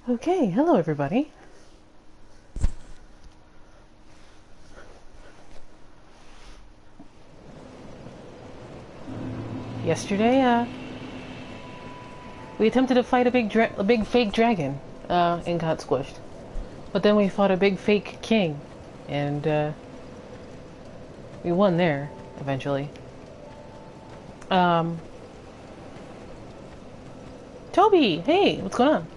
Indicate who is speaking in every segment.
Speaker 1: Okay, hello everybody. Yesterday, we attempted to fight a big fake dragon, and got squished. But then we fought a big fake king, and, we won there, eventually. Toby! Hey, what's going on?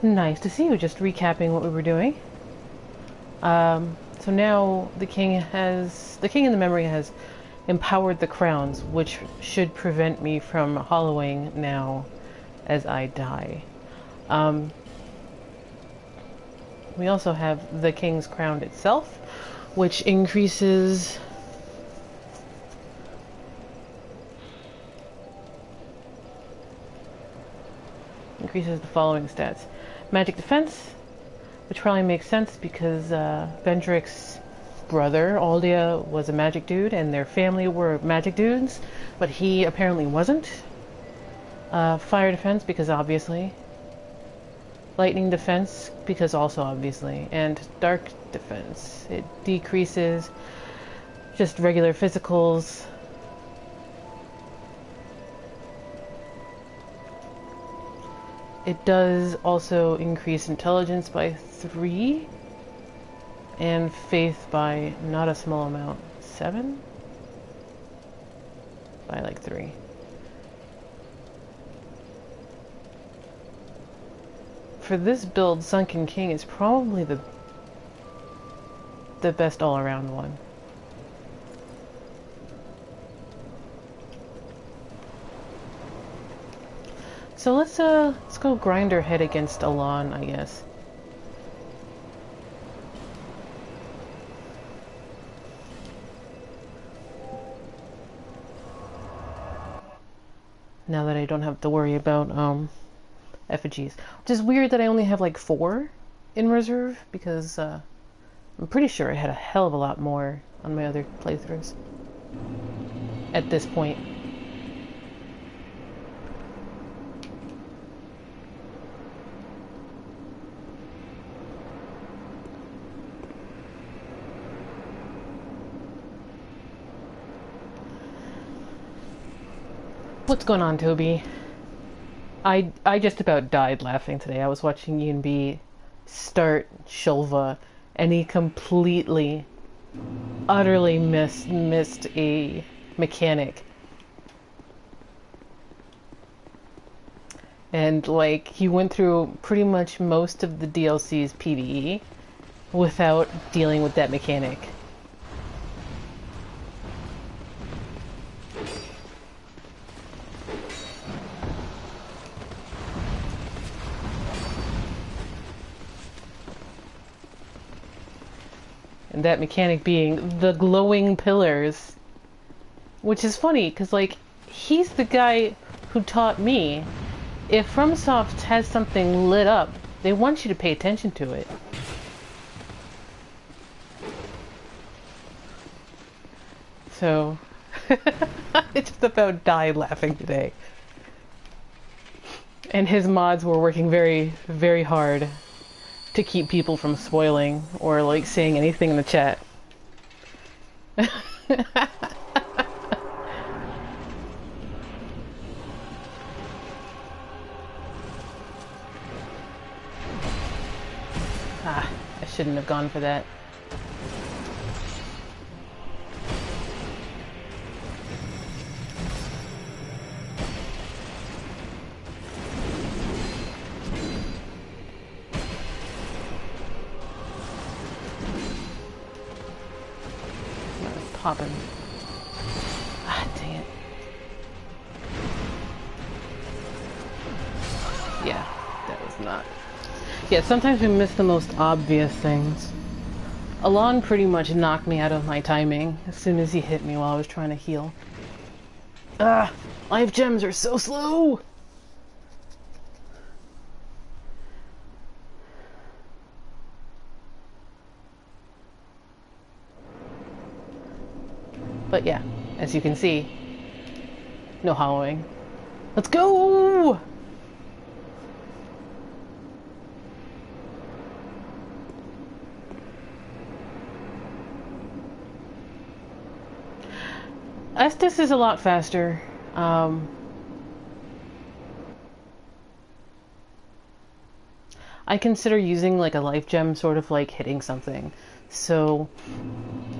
Speaker 1: Nice to see you, just recapping what we were doing. So now the king in the memory has empowered the crowns, which should prevent me from hollowing now as I die. We also have the king's crown itself, which increases the following stats. Magic defense, which probably makes sense because Vendrick's brother, Aldia, was a magic dude and their family were magic dudes, but he apparently wasn't. Fire defense, because obviously. Lightning defense, because also obviously. And dark defense. It decreases just regular physicals. It does also increase intelligence by 3 and faith by not a small amount, 7? By like 3. For this build, Sunken King is probably the best all-around one. So let's go grind our head against Alonne, I guess. Now that I don't have to worry about effigies. Which is weird that I only have like 4 in reserve, because I'm pretty sure I had a hell of a lot more on my other playthroughs at this point. What's going on, Toby? I just about died laughing today. I was watching Ian B start Shulva, and he completely, utterly missed a mechanic. And, like, he went through pretty much most of the DLC's PvE without dealing with that mechanic. And that mechanic being the glowing pillars. Which is funny, because, like, he's the guy who taught me, if FromSoft has something lit up, they want you to pay attention to it. So, I just about died laughing today. And his mods were working very, very hard to keep people from spoiling or like saying anything in the chat. I shouldn't have gone for that. Popping. Ah, dang it. Yeah, that was not. Yeah, sometimes we miss the most obvious things. Alonne pretty much knocked me out of my timing as soon as he hit me while I was trying to heal. Ah, life gems are so slow! But yeah, as you can see, no hollowing. Let's go! Estus is a lot faster. I consider using like a life gem sort of like hitting something. So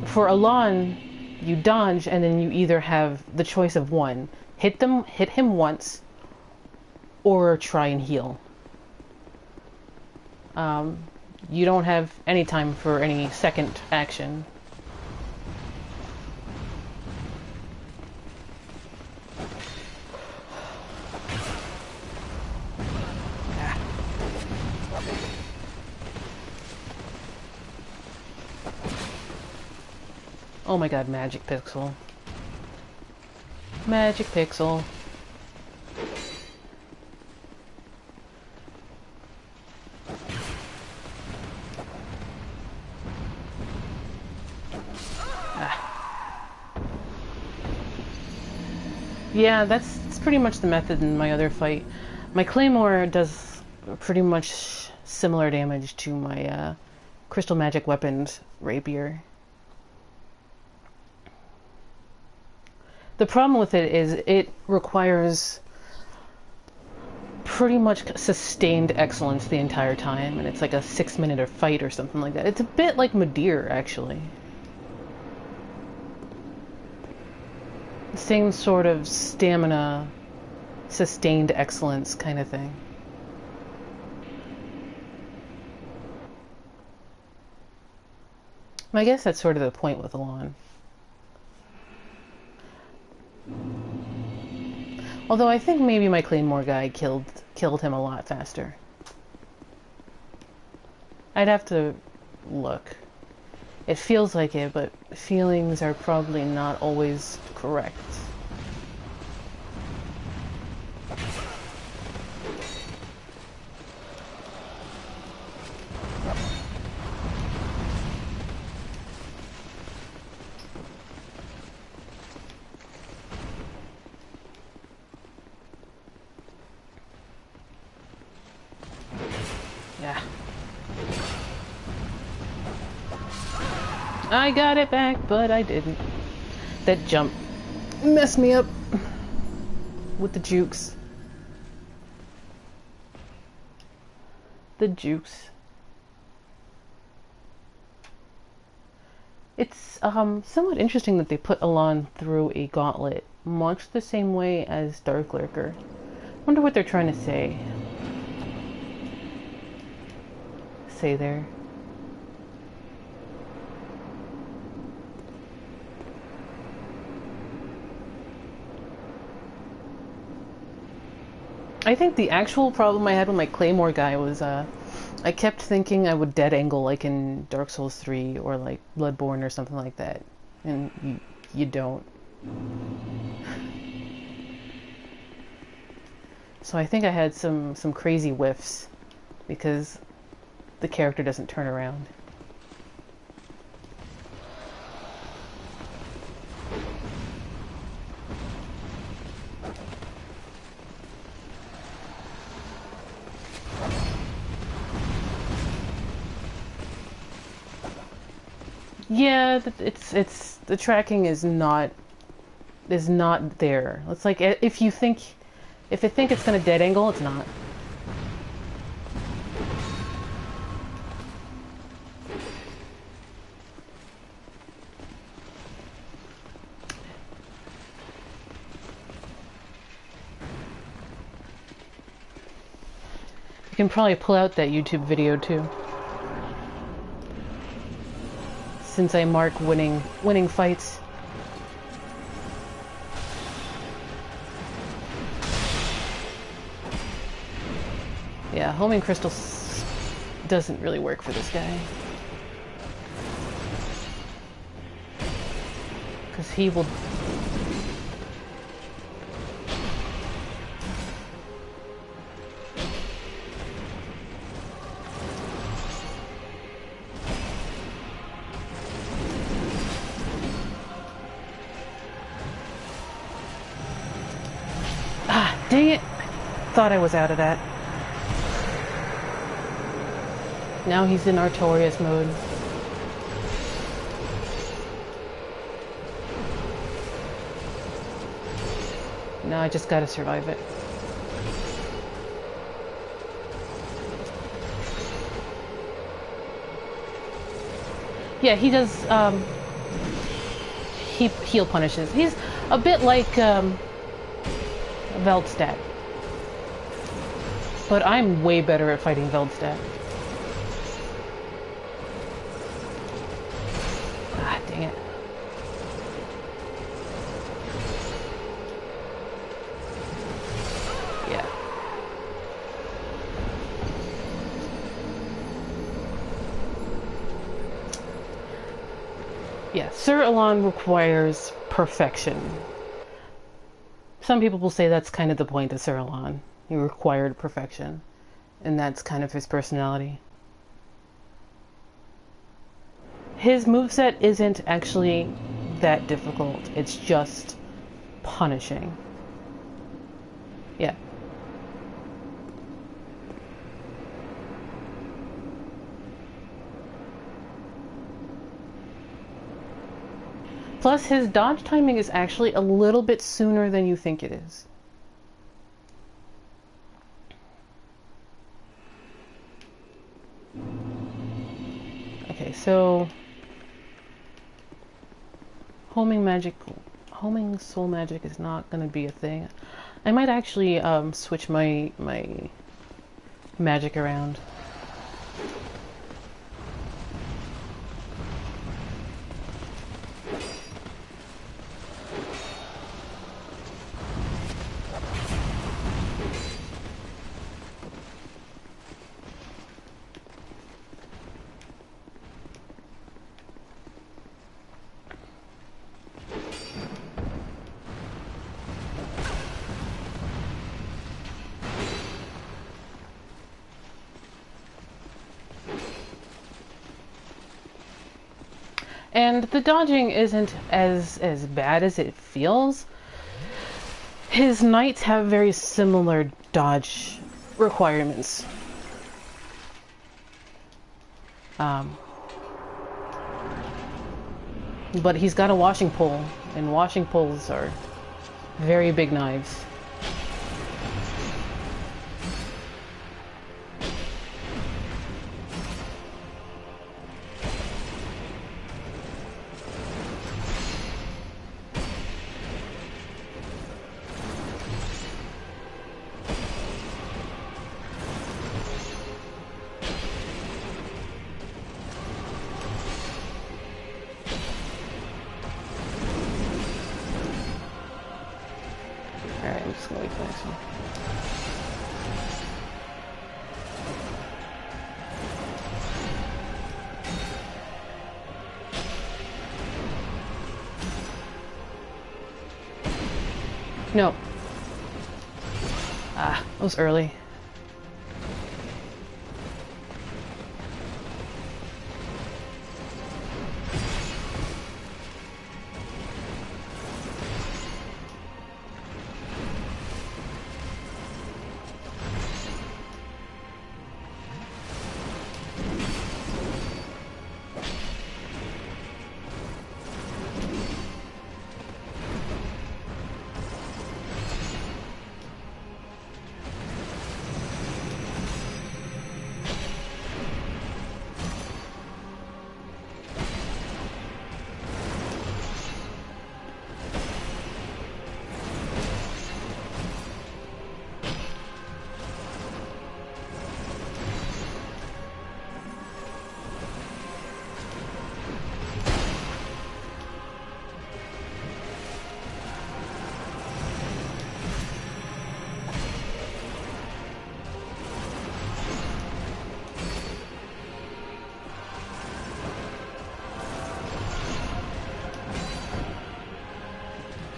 Speaker 1: for Alonne, you dodge and then you either have the choice of one. Hit him once, or try and heal. You don't have any time for any second action. Oh my god, Magic Pixel. Magic Pixel. Yeah, that's pretty much the method in my other fight. My Claymore does pretty much similar damage to my Crystal Magic Weapons Rapier. The problem with it is it requires pretty much sustained excellence the entire time, and it's like a 6-minute fight or something like that. It's a bit like Madir, actually. Same sort of stamina, sustained excellence kind of thing. I guess that's sort of the point with Alonne. Although I think maybe my Claymore guy killed him a lot faster. I'd have to look. It feels like it, but feelings are probably not always correct. Yeah. I got it back, but I didn't. That jump messed me up with the jukes. The jukes. It's somewhat interesting that they put Alonne through a gauntlet, much the same way as Dark Lurker. Wonder what they're trying to say. Say there. I think the actual problem I had with my Claymore guy was I kept thinking I would dead angle like in Dark Souls 3 or like Bloodborne or something like that, and you don't. So I think I had some crazy whiffs because the character doesn't turn around. Yeah, it's the tracking is not there. It's like if you think it's gonna dead angle, it's not. You can probably pull out that YouTube video too, since I mark winning fights. Yeah, homing crystal doesn't really work for this guy, because he will. Dang it! Thought I was out of that. Now he's in Artorias mode. Now I just gotta survive it. Yeah, he does, he heal punishes. He's a bit like, Veldstad. But I'm way better at fighting Veldstad. Ah, dang it. Yeah. Yeah, Sir Alonne requires perfection. Some people will say that's kind of the point of Sir Alonne. He required perfection. And that's kind of his personality. His moveset isn't actually that difficult. It's just punishing. Yeah. Plus, his dodge timing is actually a little bit sooner than you think it is. Okay, so homing soul magic is not going to be a thing. I might actually switch my magic around. And the dodging isn't as bad as it feels. His knights have very similar dodge requirements. But he's got a washing pole, and washing poles are very big knives. No. Ah, that was early.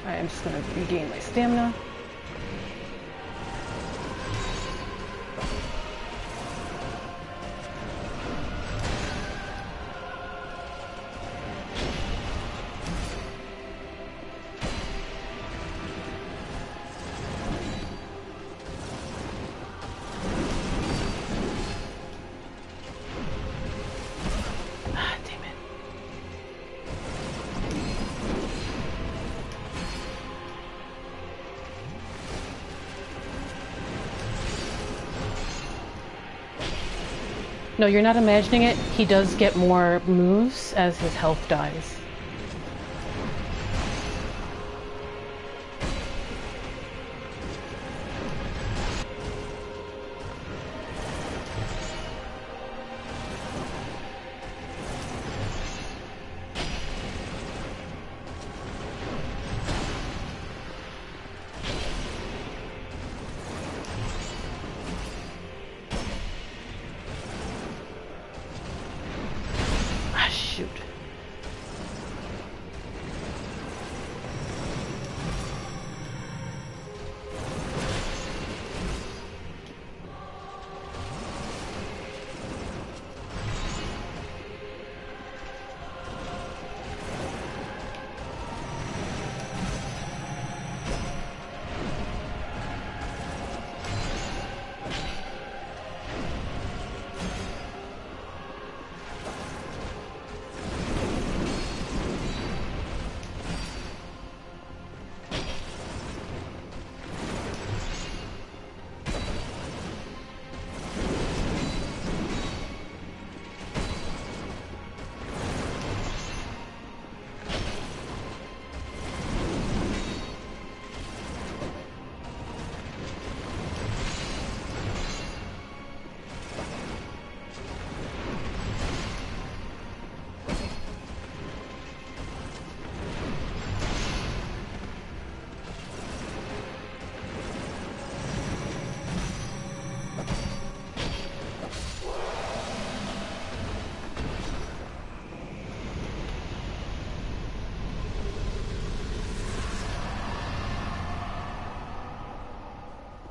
Speaker 1: I'm just going to regain my stamina. No, you're not imagining it. He does get more moves as his health dies.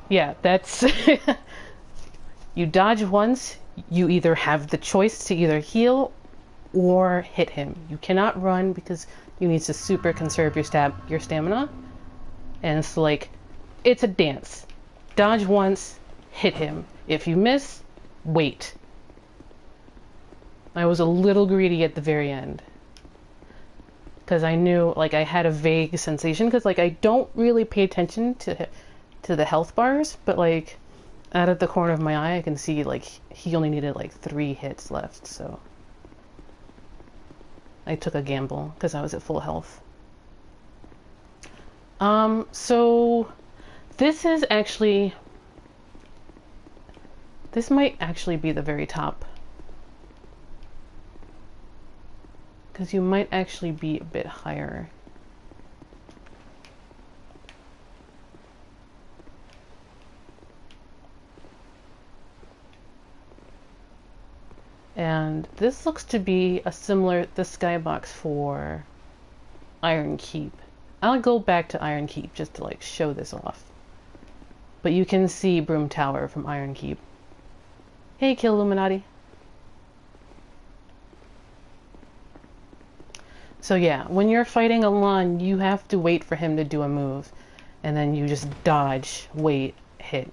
Speaker 1: Yeah, that's... You dodge once, you either have the choice to either heal or hit him. You cannot run because you need to super conserve your stamina. And it's like, it's a dance. Dodge once, hit him. If you miss, wait. I was a little greedy at the very end. Because I knew, like, I had a vague sensation, because, like, I don't really pay attention to the health bars, but, like, out of the corner of my eye, I can see, like, he only needed, like, 3 hits left, so I took a gamble, because I was at full health. So, this might actually be the very top. Because you might actually be a bit higher. And this looks to be the skybox for Iron Keep. I'll go back to Iron Keep just to like show this off. But you can see Brume Tower from Iron Keep. Hey, Kill Illuminati. So yeah, when you're fighting Alonne, you have to wait for him to do a move. And then you just dodge, wait, hit.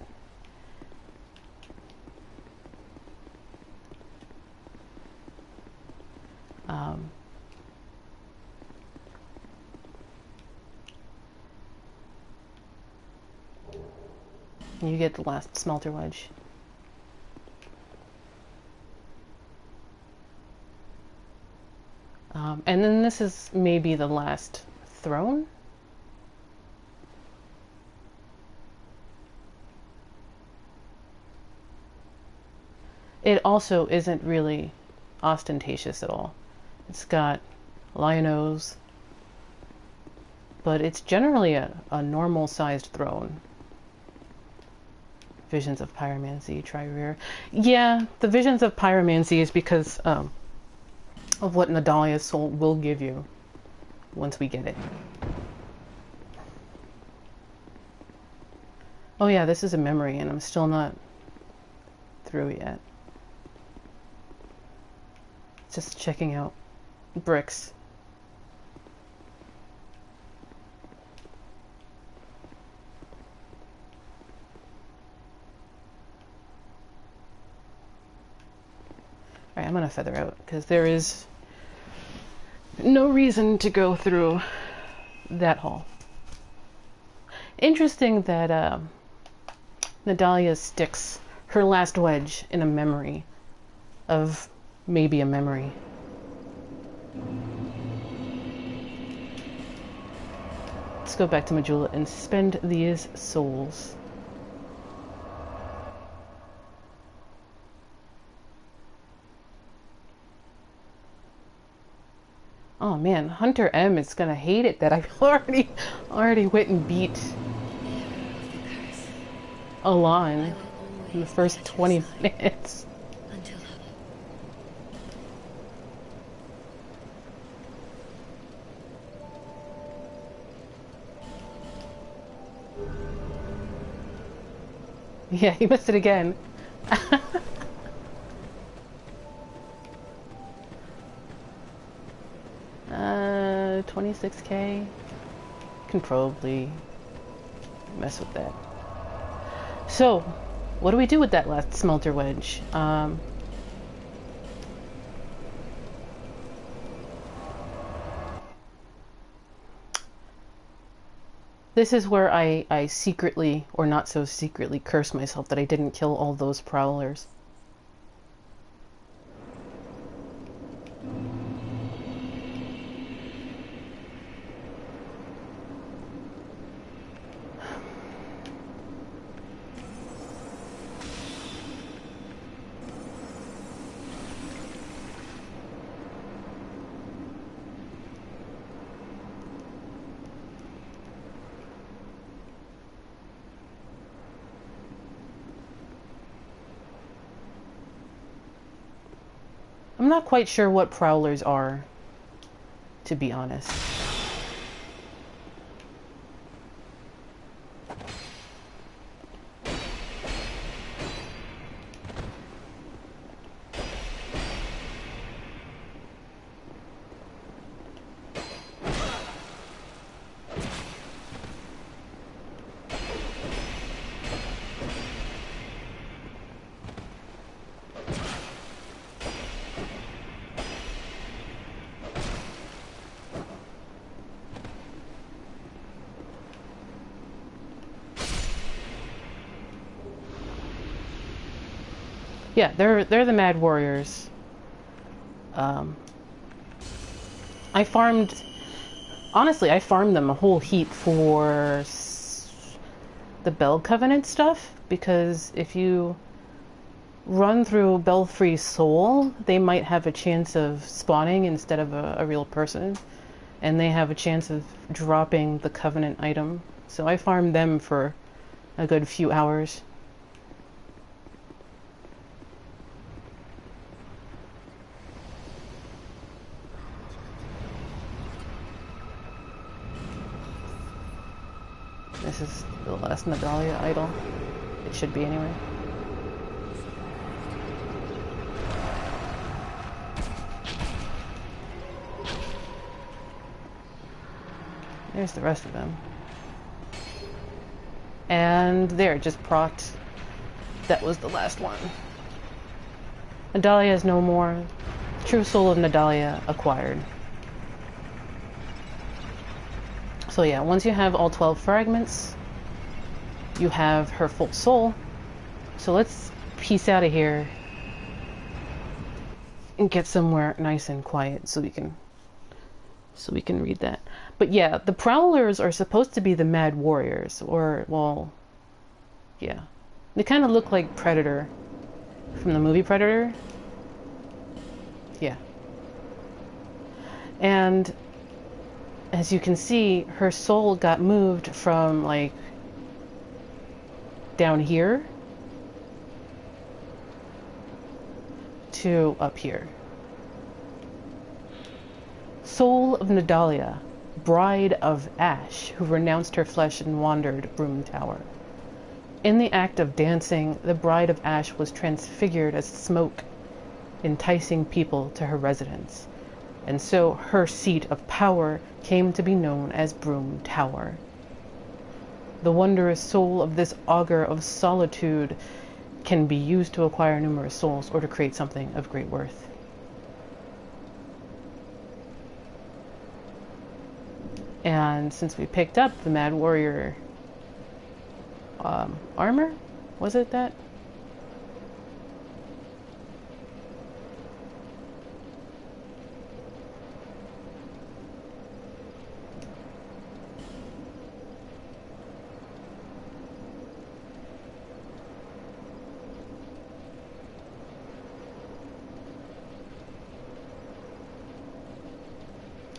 Speaker 1: You get the last Smelter Wedge. And then this is maybe the last throne. It also isn't really ostentatious at all. It's got lion-O's, but it's generally a normal-sized throne. Visions of Pyromancy, Tri-Rear. Yeah, the Visions of Pyromancy is because of what Nadalia's soul will give you once we get it. Oh yeah, this is a memory and I'm still not through yet. Just checking out bricks. Alright, I'm gonna feather out because there is no reason to go through that hall. Interesting that Nadalia sticks her last wedge in a memory of maybe a memory. Let's go back to Majula and spend these souls. Oh man, HunterM is gonna hate it that I've already went and beat Alonne in the first 20 minutes. Yeah, he missed it again. 26k. Can probably mess with that. So, what do we do with that last Smelter Wedge? This is where I secretly, or not so secretly, curse myself that I didn't kill all those Prowlers. I'm not quite sure what Prowlers are, to be honest. Yeah, they're the Mad Warriors. I farmed them a whole heap for the Bell Covenant stuff, because if you run through Belfry Sol, they might have a chance of spawning instead of a real person, and they have a chance of dropping the Covenant item. So I farmed them for a good few hours. This is the last Nadalia idol. It should be anyway. There's the rest of them. And there, just procced. That was the last one. Nadalia is no more. True Soul of Nadalia acquired. So yeah, once you have all 12 fragments, you have her full soul. So let's peace out of here and get somewhere nice and quiet so we can read that. But yeah, the Prowlers are supposed to be the Mad Warriors, or, well, yeah. They kind of look like Predator from the movie Predator. Yeah. And as you can see, her soul got moved from, like, down here to up here. Soul of Nadalia, bride of Ash, who renounced her flesh and wandered Brume Tower. In the act of dancing, the bride of Ash was transfigured as smoke, enticing people to her residence. And so her seat of power came to be known as Brume Tower. The wondrous soul of this augur of solitude can be used to acquire numerous souls or to create something of great worth. And since we picked up the Mad Warrior armor, was it that?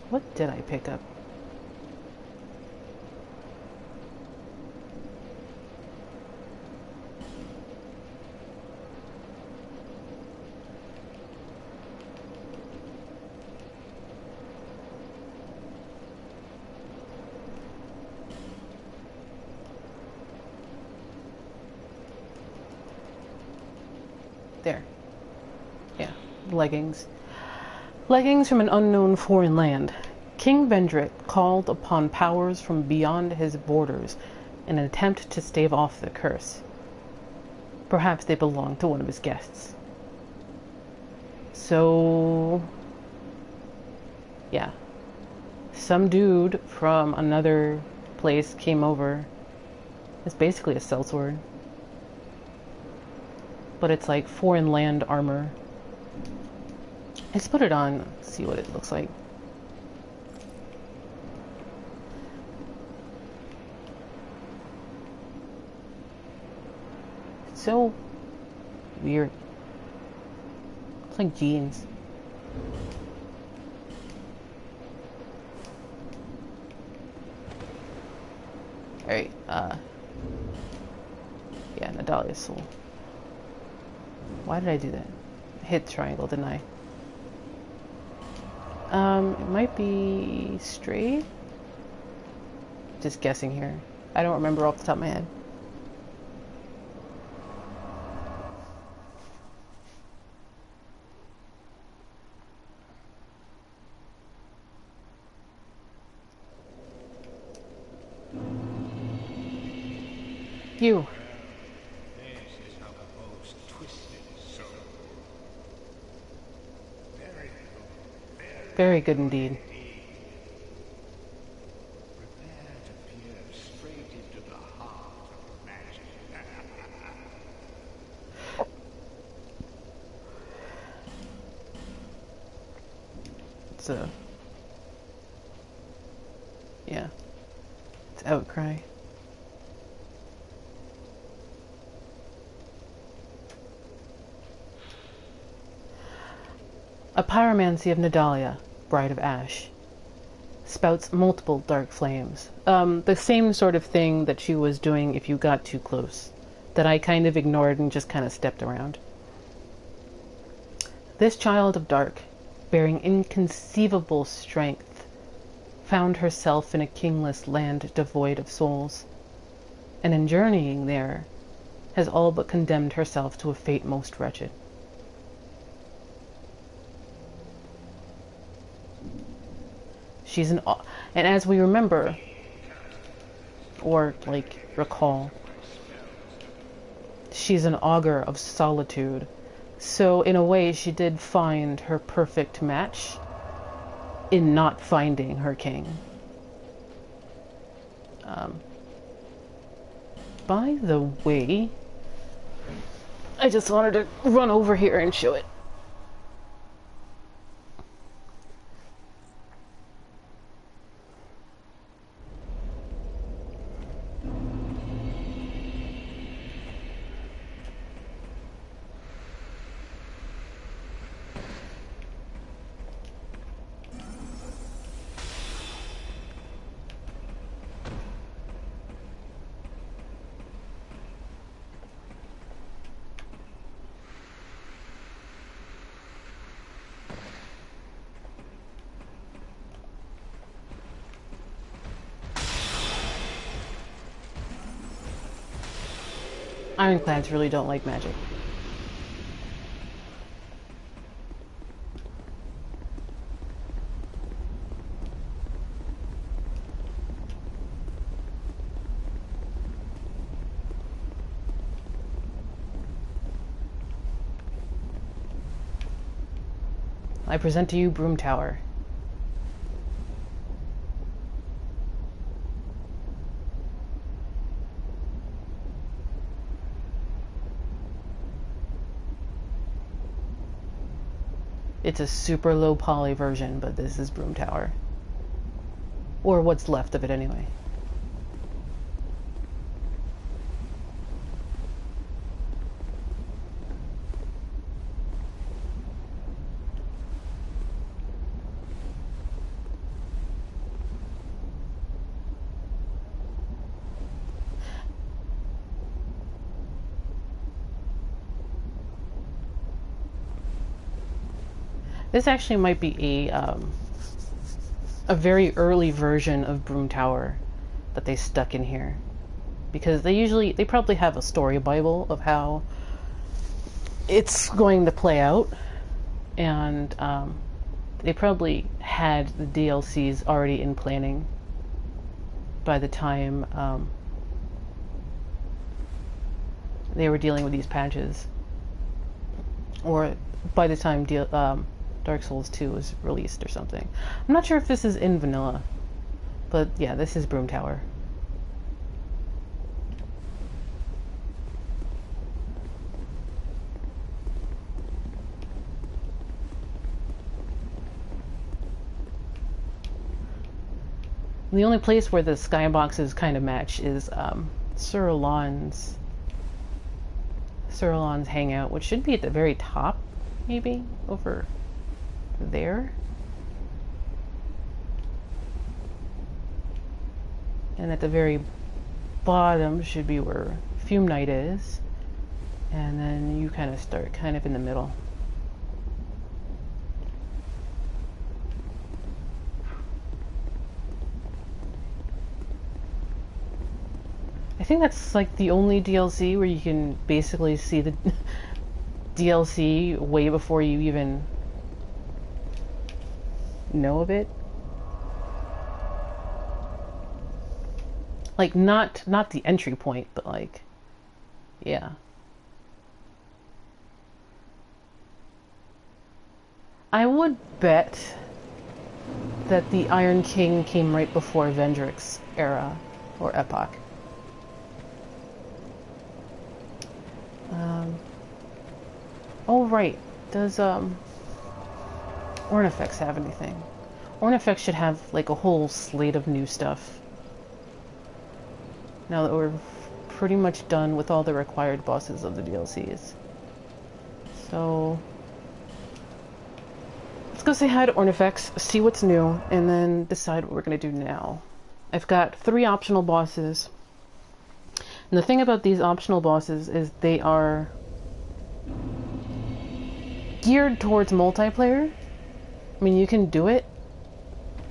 Speaker 1: What did I pick up? There. Yeah, leggings. Leggings from an unknown foreign land. King Vendrick called upon powers from beyond his borders in an attempt to stave off the curse. Perhaps they belonged to one of his guests. So, yeah. Some dude from another place came over. It's basically a sellsword. But it's like foreign land armor. Let's put it on, see what it looks like. It's so weird. It's like jeans. Alright, yeah, Nadalia Soul. Why did I do that? Hit triangle, didn't I? It might be Straid? Just guessing here. I don't remember off the top of my head. You. Very good indeed.
Speaker 2: Prepare to peer straight into the heart of magic.
Speaker 1: It's a... yeah. It's Outcry. A pyromancy of Nadalia, Bride of Ash, spouts multiple dark flames. The same sort of thing that she was doing if you got too close, that I kind of ignored and just kind of stepped around. This child of dark, bearing inconceivable strength, found herself in a kingless land devoid of souls, and in journeying there, has all but condemned herself to a fate most wretched. She's and as we remember, or like recall, she's an augur of solitude. So in a way, she did find her perfect match in not finding her king. By the way, I just wanted to run over here and show it. Ironclads really don't like magic. I present to you Brume Tower. It's a super low poly version, but this is Brume Tower. Or what's left of it anyway. This actually might be a very early version of Brume Tower that they stuck in here, because they probably have a story bible of how it's going to play out, and they probably had the DLCs already in planning by the time they were dealing with these patches, or by the time Dark Souls 2 was released or something. I'm not sure if this is in vanilla, but yeah, this is Brume Tower. The only place where the skyboxes kind of match is Sir Alonne's hangout, which should be at the very top, maybe over there. And at the very bottom should be where Fume Night is, and then you kind of start kind of in the middle. I think that's like the only DLC where you can basically see the DLC way before you even know of it. Like not the entry point, but like, yeah. I would bet that the Iron King came right before Vendrick's era or epoch. Oh right, does Ornifex have anything? Ornifex should have like a whole slate of new stuff now that we're pretty much done with all the required bosses of the DLCs. So let's go say hi to Ornifex, see what's new, and then decide what we're gonna do now. I've got 3 optional bosses. And the thing about these optional bosses is they are geared towards multiplayer. I mean, you can do it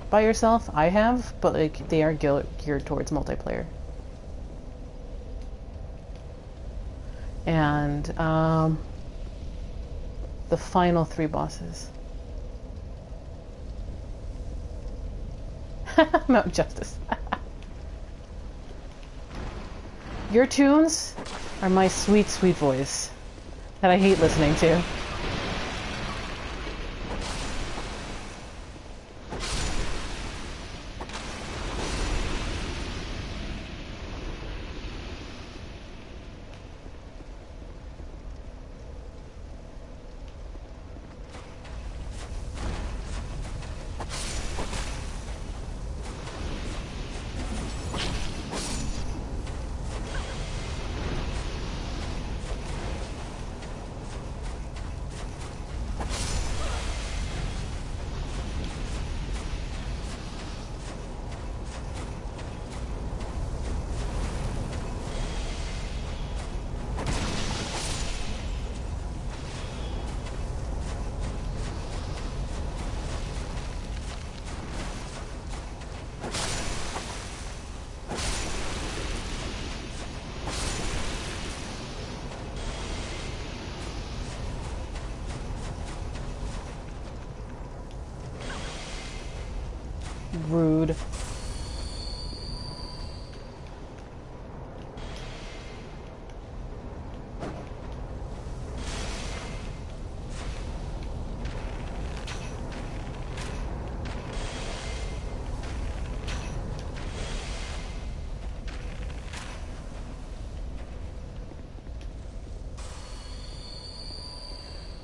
Speaker 1: by yourself, I have, but like they are geared towards multiplayer. And the final 3 bosses. Mount Justice. Your tunes are my sweet, sweet voice that I hate listening to. Rude.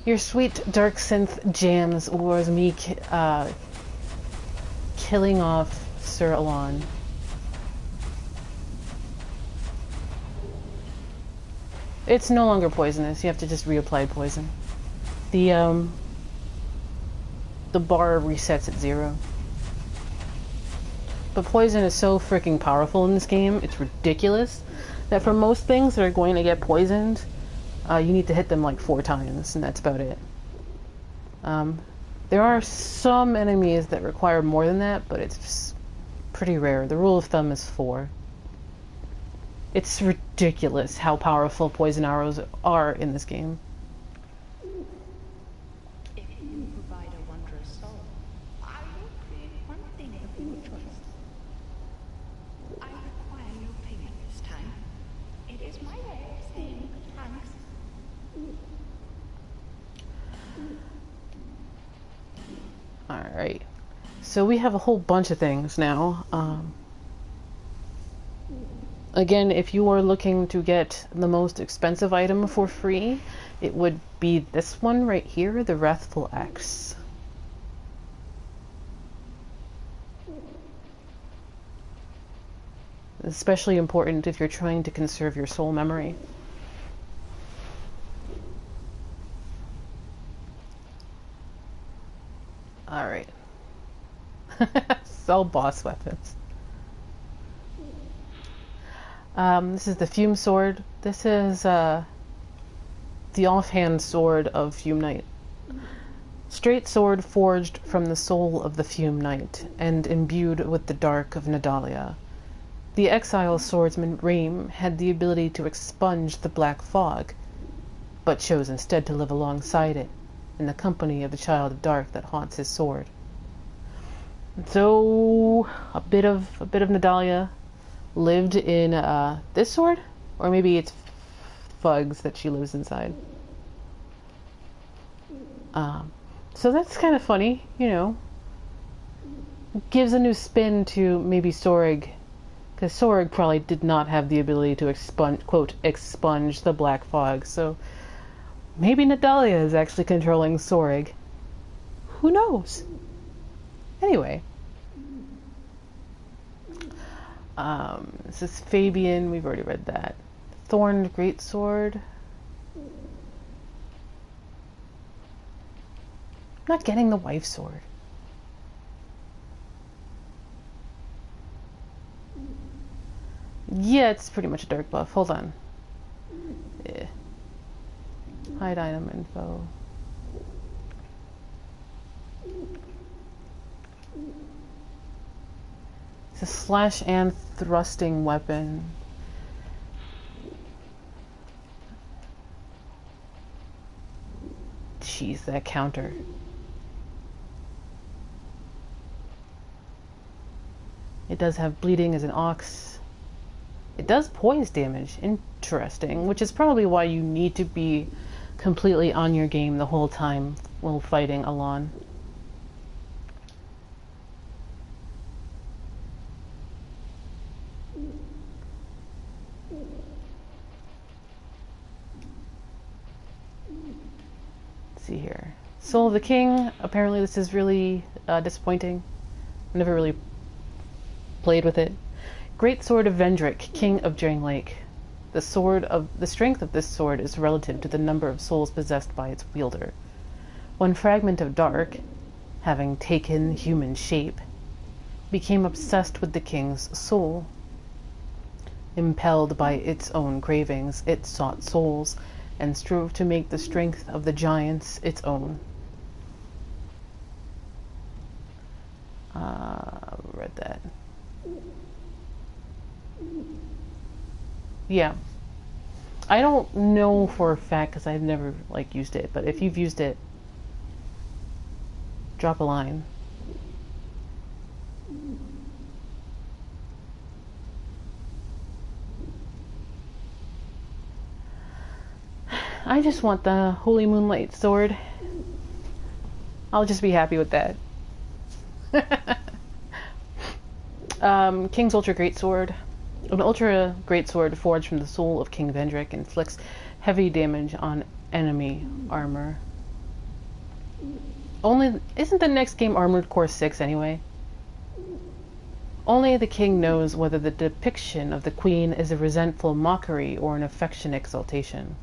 Speaker 1: Your sweet dark synth jams was me killing off Sir Alonne. It's no longer poisonous. You have to just reapply poison. The bar resets at 0. But poison is so freaking powerful in this game, it's ridiculous, that for most things that are going to get poisoned, you need to hit them like 4 times, and that's about it. There are some enemies that require more than that, but it's pretty rare. The rule of thumb is 4. It's ridiculous how powerful poison arrows are in this game.
Speaker 3: If you provide a wondrous soul, I will create one thing of your choice. I require no payment this time. It is my way of saying thanks.
Speaker 1: Alright. So we have a whole bunch of things now. Again, if you are looking to get the most expensive item for free, it would be this one right here, the Wrathful Axe. Especially important if you're trying to conserve your soul memory. Alright. Sell boss weapons. This is the Fume sword. This is the offhand sword of Fume Knight. Straight sword forged from the soul of the Fume Knight and imbued with the dark of Nadalia. The exile swordsman Reim had the ability to expunge the black fog, but chose instead to live alongside it, in the company of the child of dark that haunts his sword. So a bit of Nadalia lived in this sword, or maybe it's Fugs that she lives inside. So that's kind of funny, you know. Gives a new spin to maybe Sorg, because Sorg probably did not have the ability to expunge the black fog. So maybe Nadalia is actually controlling Sorg. Who knows? Anyway. This is Fabian. We've already read that. Thorned Greatsword. Not getting the WifeSword. Yeah, it's pretty much a dark buff. Hold on. Yeah. Hide item info. It's a slash and thrusting weapon. Jeez, that counter. It does have bleeding as an ox. It does poise damage. Interesting. Which is probably why you need to be completely on your game the whole time while fighting Alonne. Let's see here. Soul of the King. Apparently this is really disappointing. Never really played with it. Great Sword of Vendrick, King of Drain Lake. The strength of this sword is relative to the number of souls possessed by its wielder. One fragment of dark, having taken human shape, became obsessed with the king's soul. Impelled by its own cravings, it sought souls and strove to make the strength of the giants its own. Read that. Yeah. I don't know for a fact because I've never used it, but if you've used it, drop a line. I just want the Holy Moonlight sword. I'll just be happy with that. King's Ultra-Greatsword. An Ultra-Greatsword forged from the soul of King Vendrick inflicts heavy damage on enemy armor. Isn't the next game Armored Core 6 anyway? Only the king knows whether the depiction of the queen is a resentful mockery or an affectionate exaltation.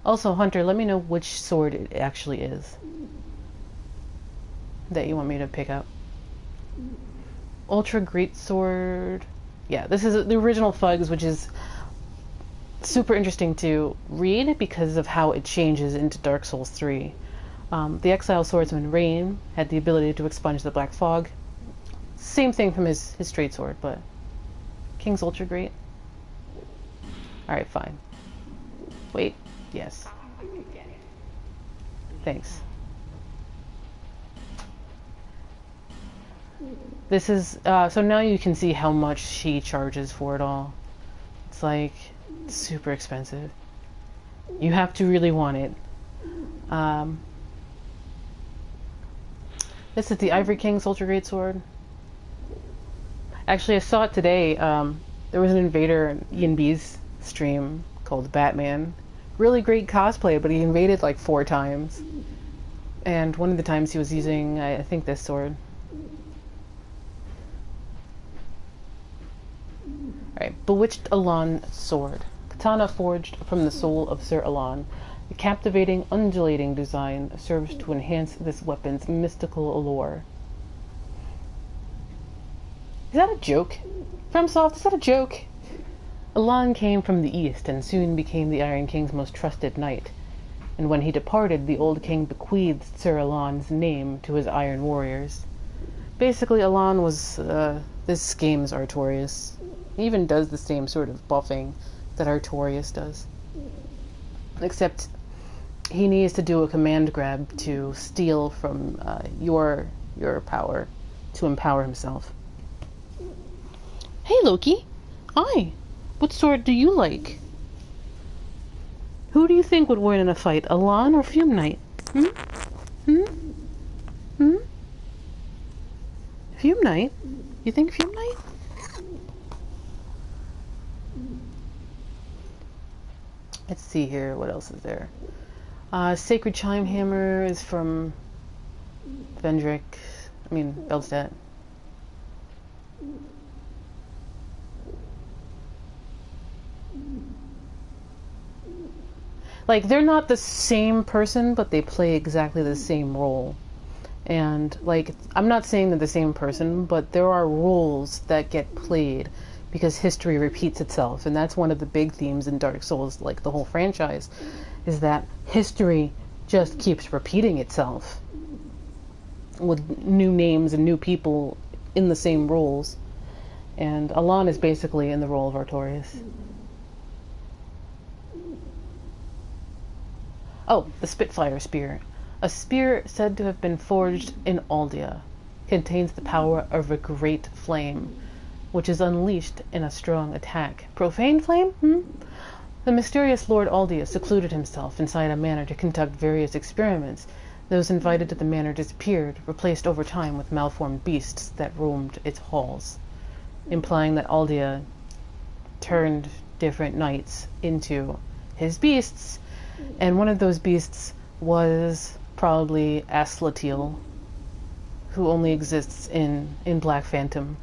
Speaker 1: Also, Hunter, let me know which sword it actually is that you want me to pick up. Ultra-Greatsword. Yeah, this is the original Fugs, which is super interesting to read because of how it changes into Dark Souls 3. The Exile Swordsman Rain had the ability to expunge the Black Fog. Same thing from his straight sword, but King's Ultra Great. Alright, fine. Wait, yes. Thanks. This is, so now you can see how much she charges for it all. It's like, super expensive. You have to really want it. This is the Ivory King's Ultra-Greatsword. Actually, I saw it today. There was an invader in Ian B's stream called Batman. Really great cosplay, but he invaded like 4 times. And one of the times he was using, I think, this sword. Alright, Bewitched Alonne Sword. Katana forged from the soul of Sir Alonne. The captivating, undulating design serves to enhance this weapon's mystical allure. Is that a joke? FromSoft, is that a joke? Alonne came from the east and soon became the Iron King's most trusted knight. And when he departed, the old king bequeathed Sir Alonne's name to his iron warriors. Basically, Alonne was this game's Artorias. He even does the same sort of buffing that Artorias does. Except he needs to do a command grab to steal from your power to empower himself. Hey Loki! Hi! What sword do you like? Who do you think would win in a fight, Alonne or Fume Knight? Fume Knight? You think Fume Knight? Let's see here, what else is there? Sacred Chime Hammer is from Belstedt. Like, they're not the same person, but they play exactly the same role. And, like, I'm not saying they're the same person, but there are roles that get played because history repeats itself. And that's one of the big themes in Dark Souls, like the whole franchise, is that history just keeps repeating itself with new names and new people in the same roles. And Alonne is basically in the role of Artorias. Oh, the Spitfire Spear. A spear said to have been forged in Aldea. Contains the power of a great flame, which is unleashed in a strong attack. Profane flame? The mysterious Lord Aldea secluded himself inside a manor to conduct various experiments. Those invited to the manor disappeared, replaced over time with malformed beasts that roamed its halls, implying that Aldea turned different knights into his beasts. And one of those beasts was probably Aslateel, who only exists in Black Phantom.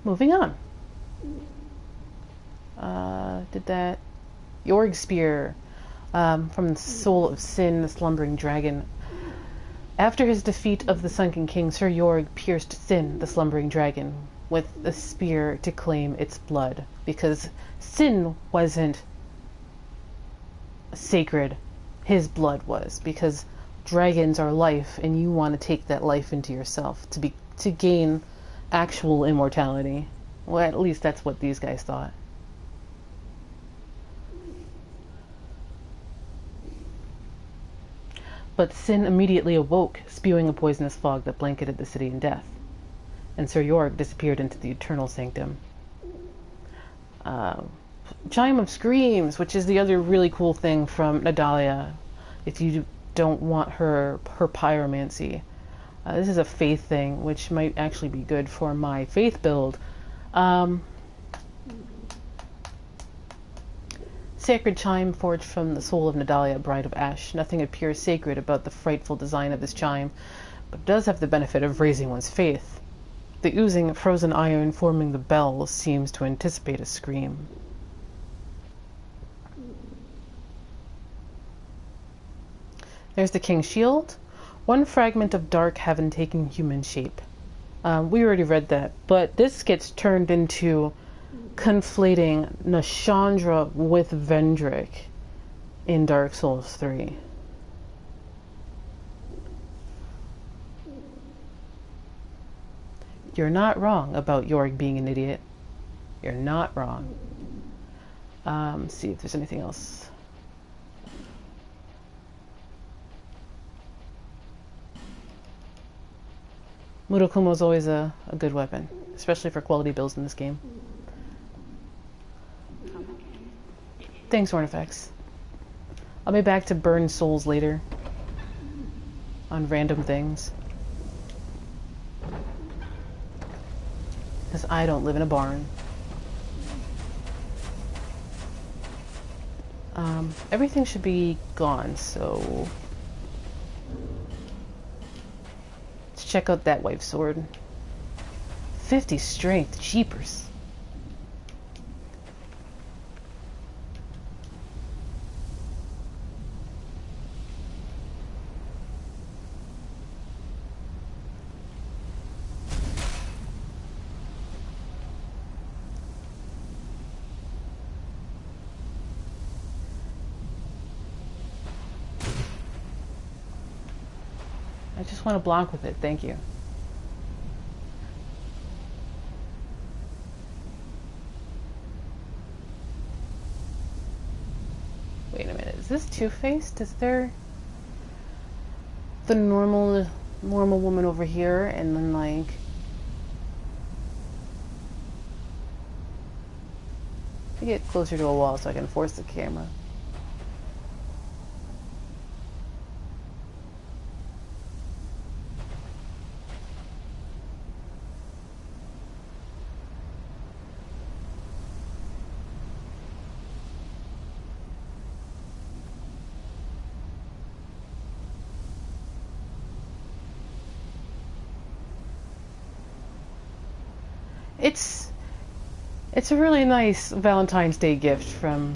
Speaker 1: Moving on. Yorgh Spear, from the Soul of Sin, the Slumbering Dragon. After his defeat of the Sunken King, Sir Yorgh pierced Sin, the Slumbering Dragon, with a spear to claim its blood, because Sin wasn't sacred, his blood was, because dragons are life and you want to take that life into yourself to gain actual immortality. Well, at least that's what these guys thought. But Sin immediately awoke, spewing a poisonous fog that blanketed the city in death, and Sir Yorgh disappeared into the eternal sanctum. Chime of Screams, which is the other really cool thing from Nadalia, if you don't want her pyromancy. This is a faith thing, which might actually be good for my faith build. Sacred chime forged from the soul of Nadalia, Bride of Ash. Nothing appears sacred about the frightful design of this chime, but it does have the benefit of raising one's faith. The oozing frozen iron forming the bell seems to anticipate a scream. There's the King's Shield, One fragment of dark heaven taking human shape. We already read that, but this gets turned into conflating Nashandra with Vendrick in Dark Souls 3. You're not wrong about Yorgh being an idiot. You're not wrong. See if there's anything else. Murakumo is always a good weapon, especially for quality builds in this game. Thanks, Ornifex. I'll be back to burn souls later on random things. Because I don't live in a barn. Everything should be gone, so let's check out that WifeSword. 50 strength, jeepers. I just want to block with it, thank you. Wait a minute, is this two-faced? Is there the normal woman over here and then like let me get closer to a wall so I can force the camera. It's a really nice Valentine's Day gift from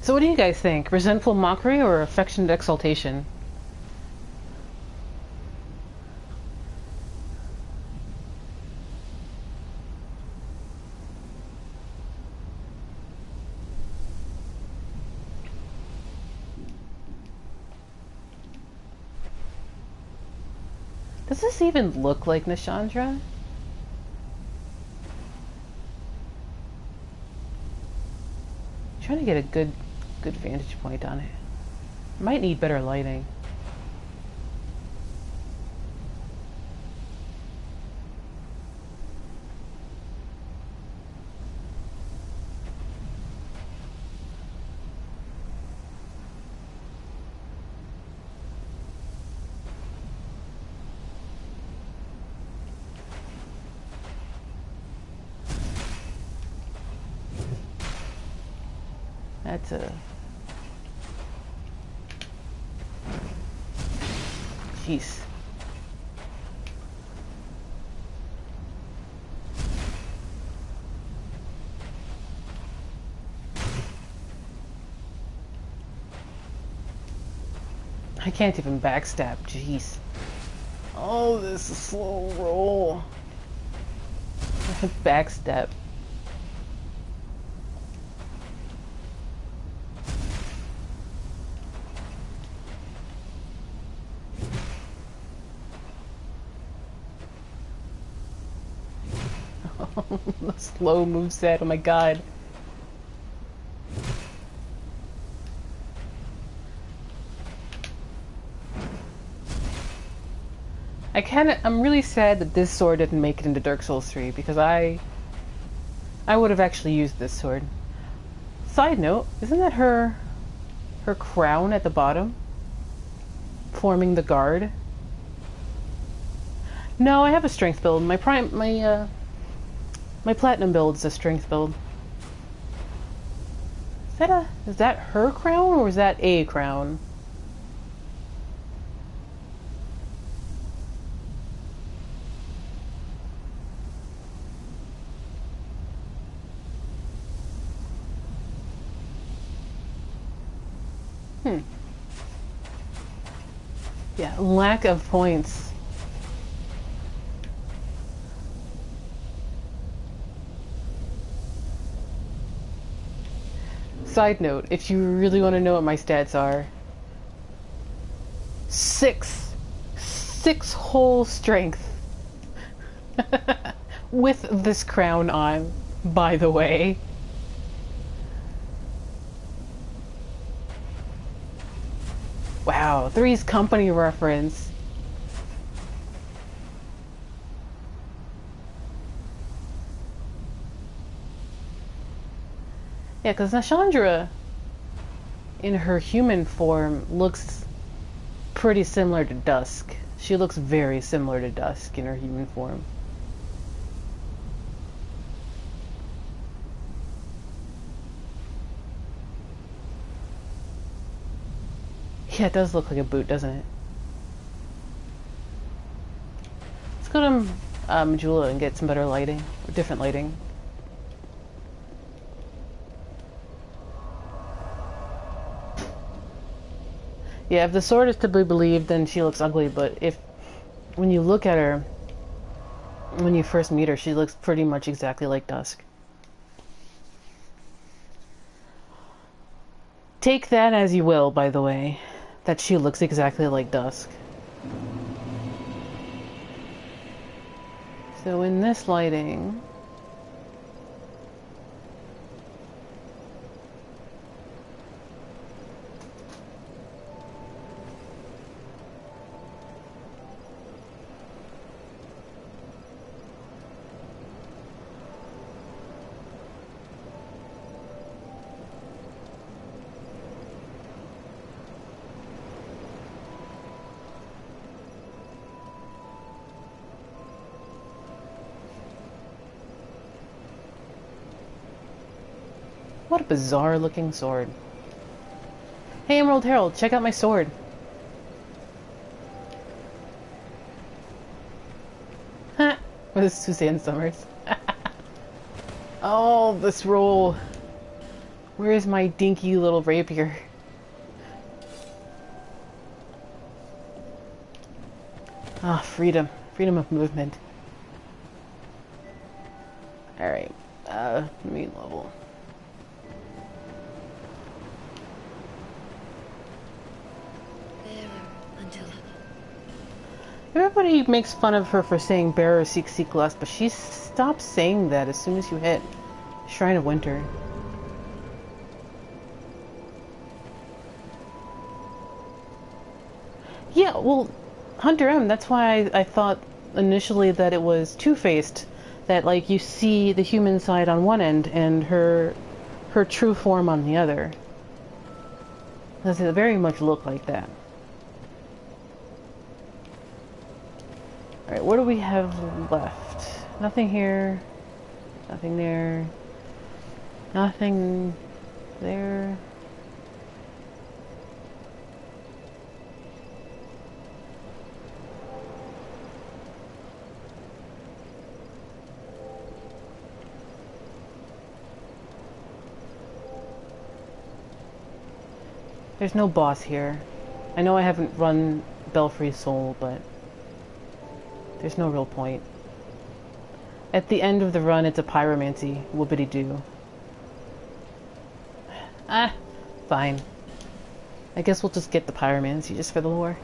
Speaker 1: So what do you guys think? Resentful mockery or affectionate exaltation? Does this even look like Nashandra? I'm trying to get a good vantage point on it. Might need better lighting. That's a... Jeez. I can't even backstab, jeez. Oh, this is a slow roll. Backstep. The slow moveset, oh my god. I'm really sad that this sword didn't make it into Dark Souls 3 because I would have actually used this sword. Side note, isn't that her crown at the bottom? Forming the guard? No, I have a strength build. My platinum build is a strength build. Is that her crown or is that a crown? Yeah, lack of points. Side note, if you really want to know what my stats are, 6 whole strength with this crown on, by the way. Wow, Three's Company reference. Yeah, because Nashandra, in her human form, looks pretty similar to Dusk. She looks very similar to Dusk in her human form. Yeah, it does look like a boot, doesn't it? Let's go to Majula and get some better lighting, or different lighting. Yeah, if the sword is to be believed, then she looks ugly, but when you look at her, when you first meet her, she looks pretty much exactly like Dusk. Take that as you will, by the way, that she looks exactly like Dusk. So in this lighting... What a bizarre looking sword. Hey Emerald Herald, check out my sword. Ha! What is Suzanne Summers? Oh, this roll. Where is my dinky little rapier? Ah, freedom. Freedom of movement. Alright. Main level. Everybody makes fun of her for saying bearer seek less, but she stops saying that as soon as you hit Shrine of Winter. Yeah, well, HunterM, that's why I thought initially that it was two-faced. That, like, you see the human side on one end and her true form on the other. Does it very much look like that? Alright, what do we have left? Nothing here. Nothing there. Nothing there. There's no boss here. I know I haven't run Belfry Sol, but there's no real point. At the end of the run, it's a pyromancy. Whoopity-doo. Ah, fine. I guess we'll just get the pyromancy just for the lore.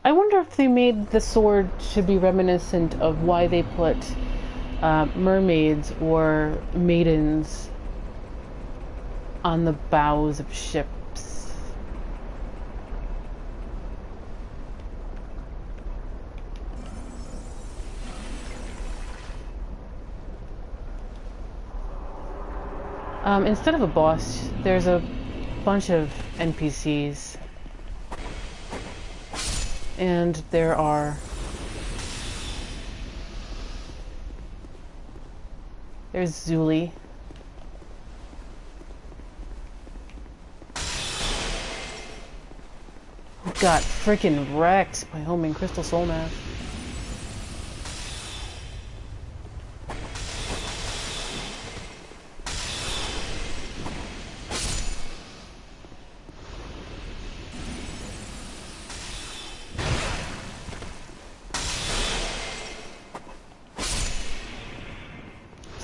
Speaker 1: I wonder if they made the sword to be reminiscent of why they put mermaids or maidens on the bows of ships. Instead of a boss, there's a bunch of NPCs. And there's Zuli. Who got freaking wrecked by homing Crystal Soul Math.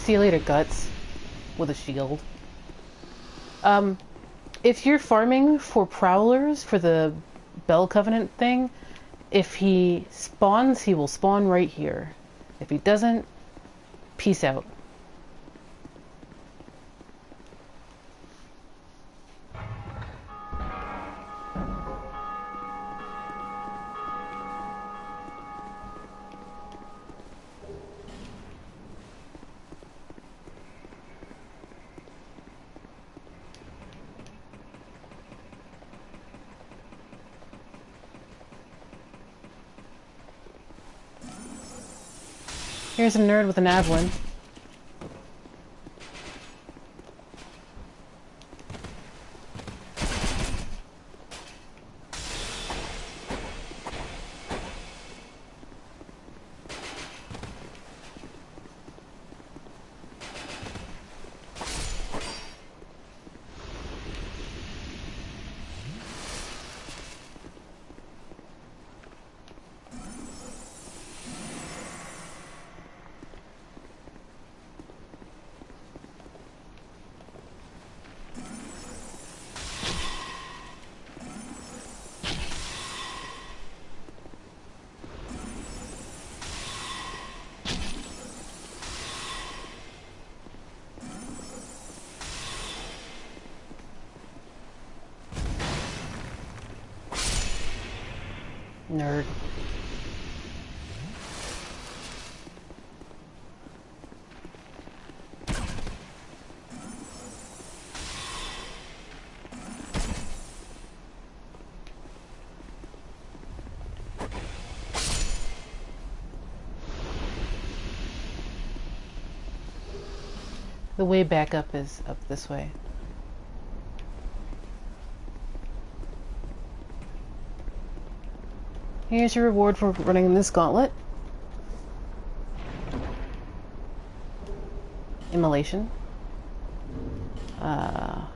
Speaker 1: See you later, Guts. With a shield. If you're farming for Prowlers, for the Bell Covenant thing, if he spawns, he will spawn right here. If he doesn't, peace out. Here's a nerd with an Avalon. Nerd. The way back up is up this way. Here's your reward for running this gauntlet. Immolation.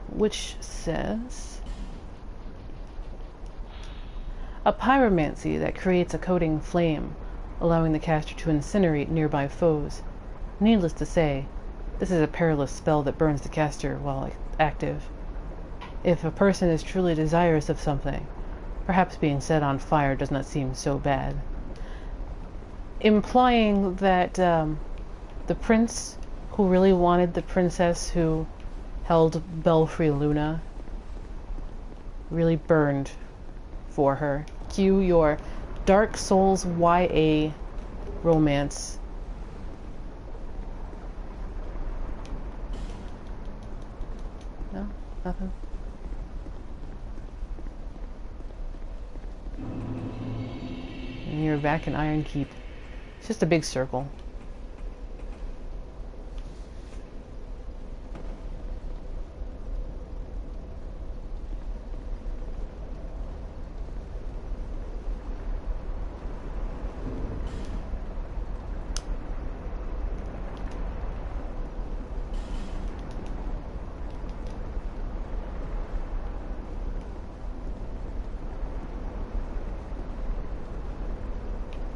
Speaker 1: Which says... a pyromancy that creates a coating flame, allowing the caster to incinerate nearby foes. Needless to say, this is a perilous spell that burns the caster while active. If a person is truly desirous of something, perhaps being set on fire does not seem so bad. Implying that the prince who really wanted the princess who held Belfry Luna really burned for her. Cue your Dark Souls YA romance. No? Nothing? And you're back in Iron Keep. It's just a big circle.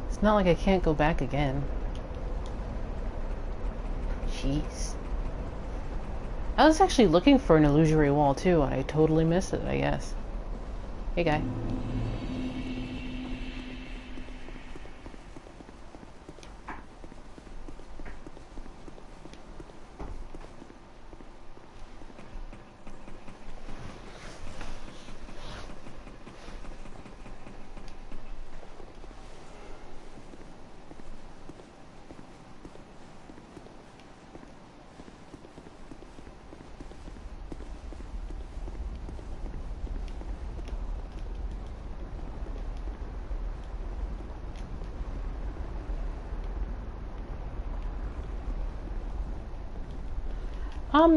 Speaker 1: It's not like I can't go back again. Jeez. I was actually looking for an illusory wall too, and I totally missed it, I guess. Hey, guy.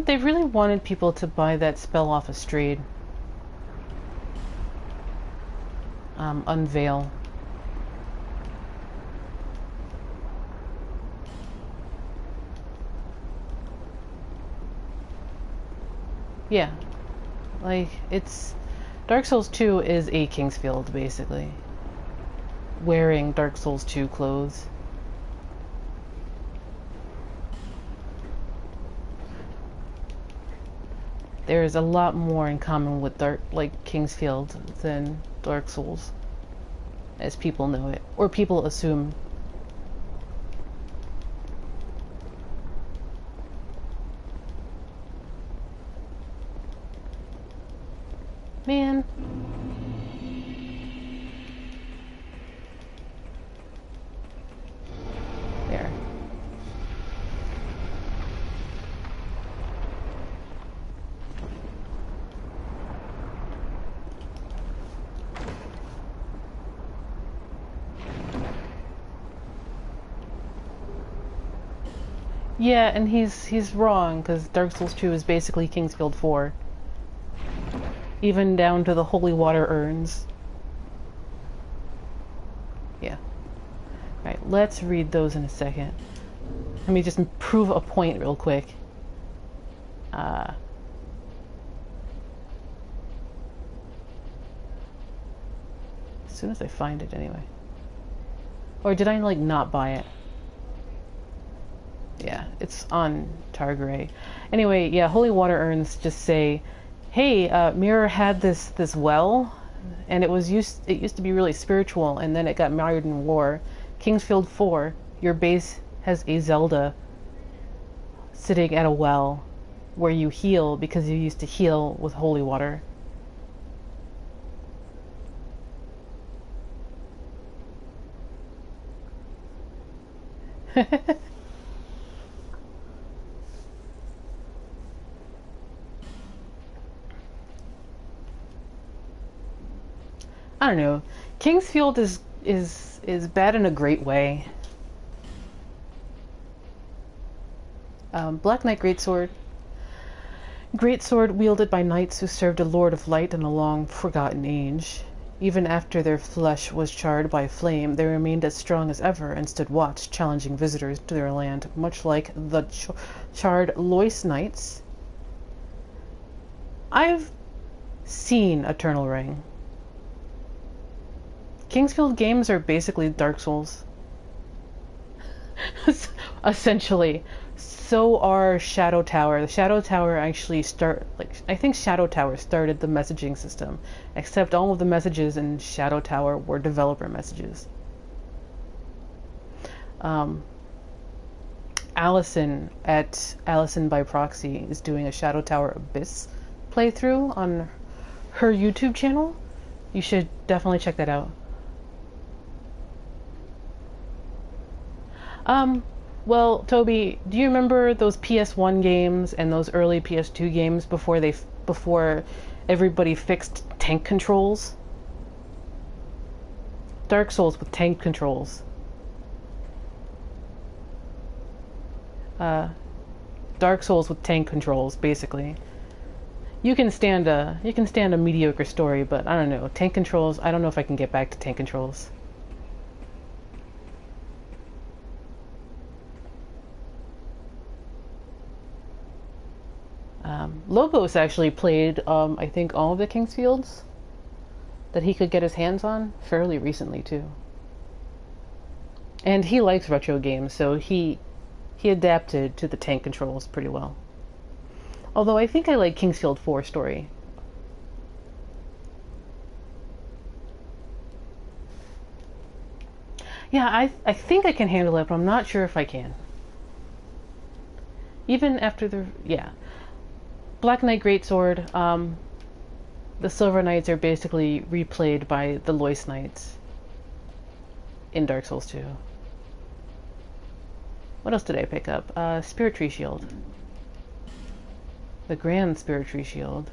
Speaker 1: They really wanted people to buy that spell off of Straid. Unveil. Yeah. Like, it's... Dark Souls 2 is a Kingsfield, basically. Wearing Dark Souls 2 clothes. there's a lot more in common with Kingsfield than Dark Souls, as people know it, or people assume. Man. There. Yeah, and he's wrong, because Dark Souls 2 is basically Kingsfield 4. Even down to the holy water urns. Yeah. Alright, let's read those in a second. Let me just prove a point real quick. As soon as I find it, anyway. Or did I, like, not buy it? Yeah, it's on Targaray. Anyway, yeah, holy water urns just say, hey, Mirror had this well, and it used to be really spiritual, and then it got mired in war. Kingsfield 4, your base has a Zelda sitting at a well where you heal because you used to heal with holy water. I don't know. Kingsfield is bad in a great way. Black Knight Greatsword. Greatsword wielded by knights who served a lord of light in a long forgotten age. Even after their flesh was charred by flame, they remained as strong as ever and stood watch, challenging visitors to their land, much like the charred Lois Knights. I've seen Eternal Ring. Kingsfield games are basically Dark Souls. Essentially. So are Shadow Tower. The Shadow Tower actually I think Shadow Tower started the messaging system, except all of the messages in Shadow Tower were developer messages. Allison at Allison by Proxy is doing a Shadow Tower Abyss playthrough on her YouTube channel. You should definitely check that out. Well, Toby, do you remember those PS1 games and those early PS2 games before everybody fixed tank controls? Dark Souls with tank controls. Dark Souls with tank controls, basically. You can stand a mediocre story, but I don't know, tank controls, I don't know if I can get back to tank controls. Lobos actually played, I think, all of the Kingsfields that he could get his hands on fairly recently, too. And he likes retro games, so he adapted to the tank controls pretty well. Although I think I like Kingsfield 4 story. Yeah, I think I can handle it, but I'm not sure if I can. Even after yeah. Black Knight Greatsword, the Silver Knights are basically replayed by the Lois Knights in Dark Souls 2. What else did I pick up? Spirit Tree Shield. The Grand Spirit Tree Shield.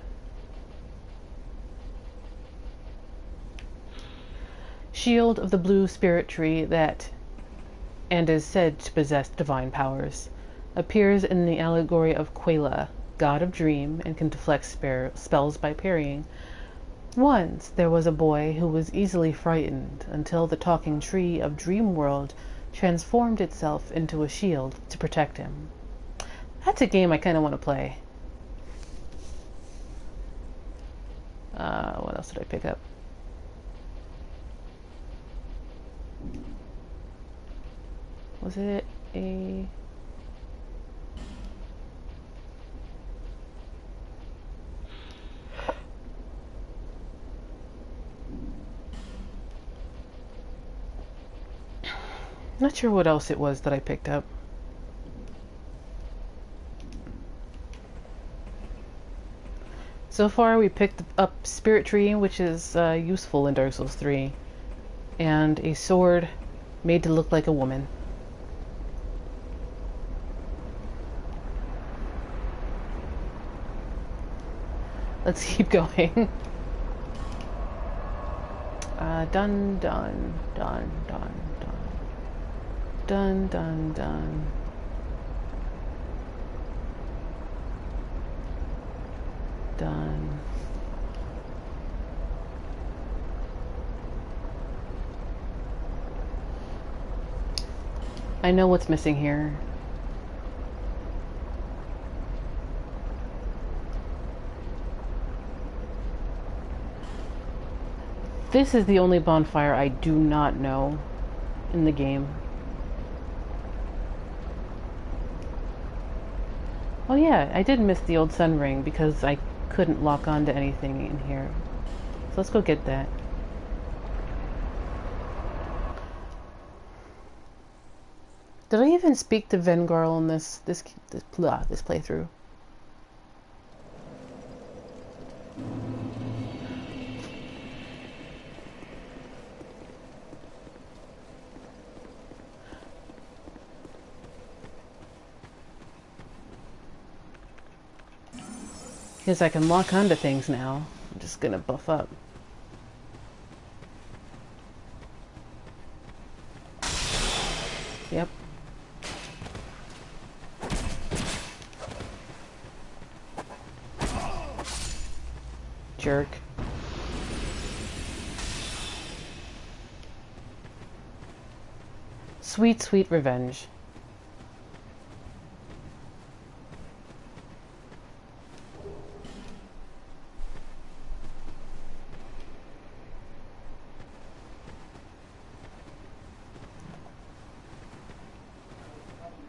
Speaker 1: Shield of the blue spirit tree that, and is said to possess divine powers, appears in the allegory of Quela, god of dream, and can deflect spells by parrying. Once there was a boy who was easily frightened until the talking tree of Dream World transformed itself into a shield to protect him. That's a game I kind of want to play. What else did I pick up? Was it a... Not sure what else it was that I picked up. So far we picked up Spirit Tree, which is useful in Dark Souls 3, and a sword made to look like a woman. Let's keep going. Dun dun dun dun dun dun dun dun. Done. I know what's missing here. This is the only bonfire I do not know in the game. Oh yeah, I did miss the old sun ring because I couldn't lock onto anything in here. So let's go get that. Did I even speak to Vengarl in this playthrough? Because I can lock onto things now. I'm just gonna buff up. Yep. Jerk. Sweet, sweet revenge.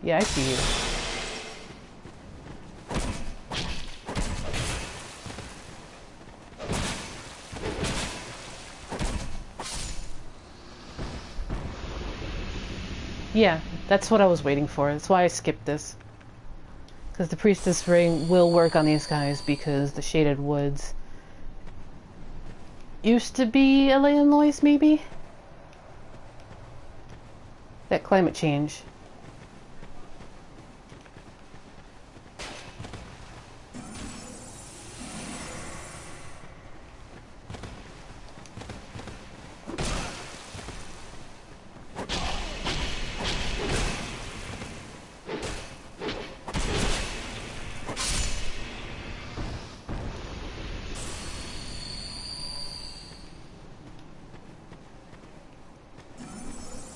Speaker 1: Yeah, I see you. Yeah, that's what I was waiting for. That's why I skipped this. Because the Priestess Ring will work on these guys because the Shaded Woods used to be a Lois, maybe? That climate change.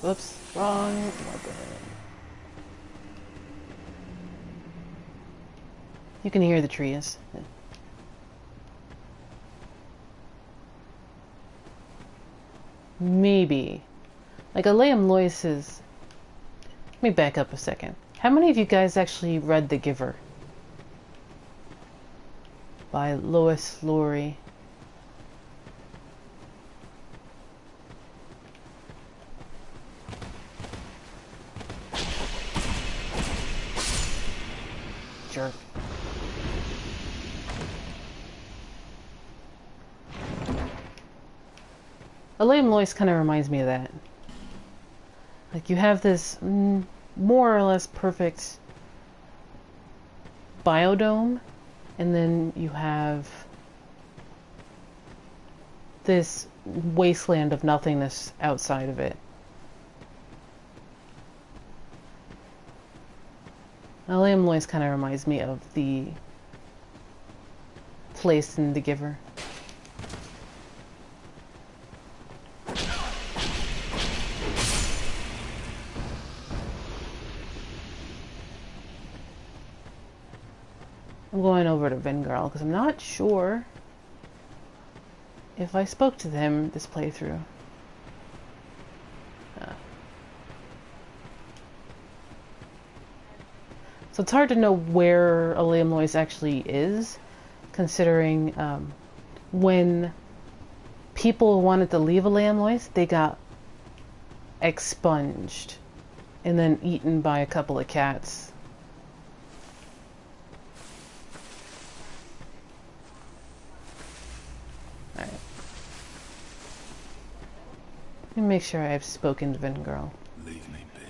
Speaker 1: Whoops, wrong weapon. You can hear the trees. Maybe. Like, Aleum Lois is... Let me back up a second. How many of you guys actually read The Giver? By Lois Lowry. Jerk. Aleum Lois kind of reminds me of that. Like, you have this more or less perfect biodome, and then you have this wasteland of nothingness outside of it. Aleum Lois kind of reminds me of the place in The Giver. I'm going over to Vengarl because I'm not sure if I spoke to him this playthrough. So it's hard to know where Aleum Lois actually is, considering when people wanted to leave Aleum Lois, they got expunged and then eaten by a couple of cats. Alright. Let me make sure I've spoken to Vengirl.
Speaker 2: Leave me be.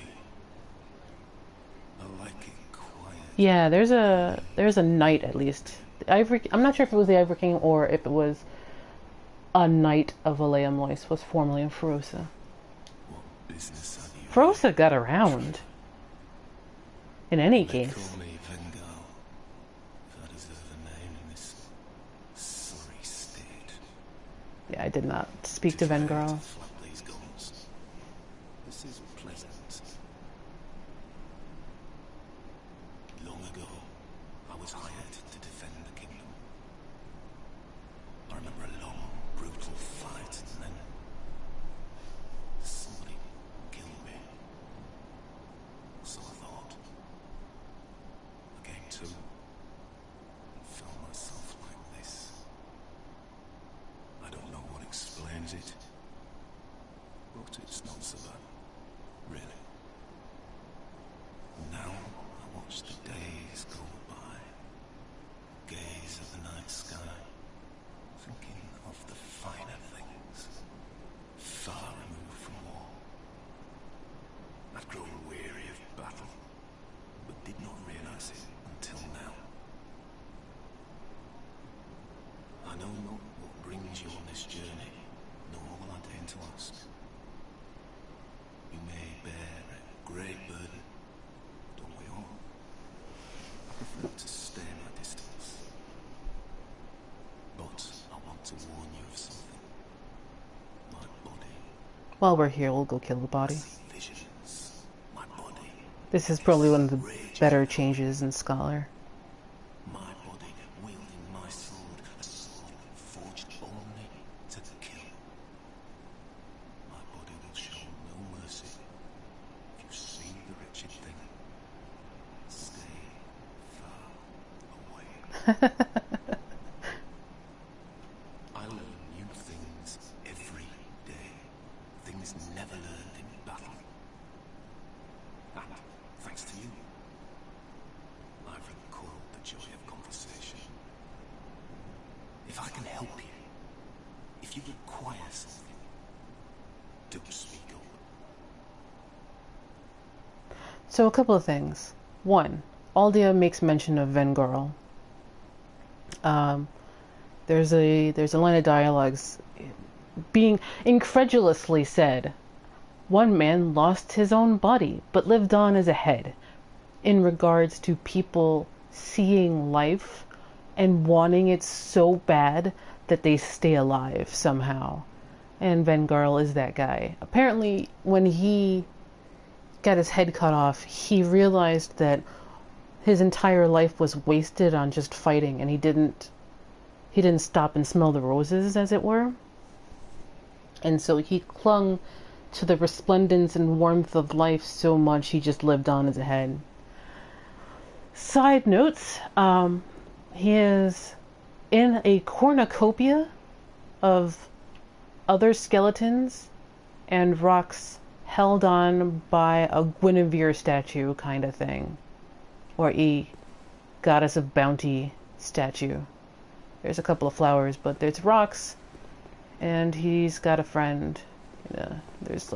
Speaker 2: I like it quiet.
Speaker 1: Yeah, there's a knight at least. Ivory. I'm not sure if it was the Ivory King or if it was a knight of Alea Mois was formerly in Ferosa.
Speaker 2: What business have you?
Speaker 1: Ferosa got around. In any
Speaker 2: They
Speaker 1: case.
Speaker 2: call me Vengal. If I deserve a name in this sorry state.
Speaker 1: Yeah, I did not speak to Vengirl.
Speaker 2: Flap these guns. This is pleasant. Long ago, I was hired to defend the kingdom. I remember a long, brutal fight, and then somebody killed me. So I thought. I came to and found myself like this. I don't know what explains it, but it's not so bad, really. Now I watch the days go by, gaze at the night sky, thinking of the finer things, far removed from war. I'd grown weary of battle, but did not realize it until now. I know not what brings you on this journey, nor will I deign to ask. You may bear a great burden, don't we all? I prefer to stay my distance. But I want to warn you of something. My body.
Speaker 1: While we're here, we'll go kill the body.
Speaker 2: See visions. My body.
Speaker 1: This is probably one of the better changes in Scholar.
Speaker 2: My body wielding my sword, a sword forged only to kill. My body will show no mercy. If you see the wretched thing, stay far away. I learn new things every day. Things never learned in battle. And thanks to you, I've recalled the joy of conversation. If I can help you, if you require something, do speak up.
Speaker 1: So a couple of things. One, Aldea makes mention of Vengirl. There's a line of dialogues being incredulously said. One man lost his own body, but lived on as a head. In regards to people seeing life and wanting it so bad that they stay alive somehow. And Vengirl is that guy. Apparently, when he got his head cut off, he realized that his entire life was wasted on just fighting, and he didn't stop and smell the roses, as it were. And so he clung to the resplendence and warmth of life so much he just lived on as a head. Side notes, he is in a cornucopia of other skeletons and rocks held on by a Guinevere statue kind of thing. Or a goddess of bounty statue. There's a couple of flowers, but there's rocks, and he's got a friend. There's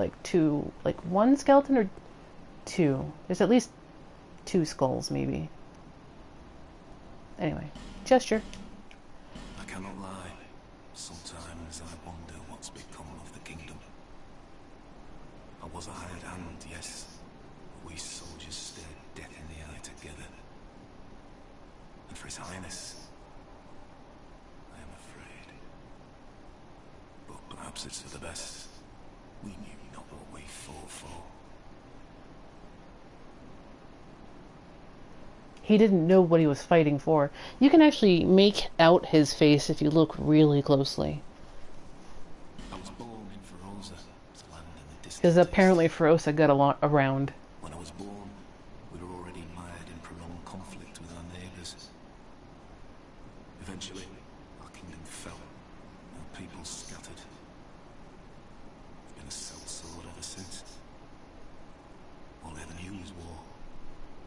Speaker 1: one skeleton or two. There's at least two skulls, maybe. Anyway, gesture.
Speaker 2: I cannot lie. Sometimes I wonder what's become of the kingdom. I was a hired hand, yes. But we soldiers stared death in the eye together. And for His Highness, I am afraid. But perhaps it's for the best. We knew not what we fought for.
Speaker 1: He didn't know what he was fighting for. You can actually make out his face if you look really closely.
Speaker 2: I was born in Ferosa, to land in the distant
Speaker 1: Because apparently Ferosa got around.
Speaker 2: When I was born, we were already mired in prolonged conflict with our neighbours. Eventually, our kingdom fell, our people scattered. I've been a sellsword ever since. All I ever you is war,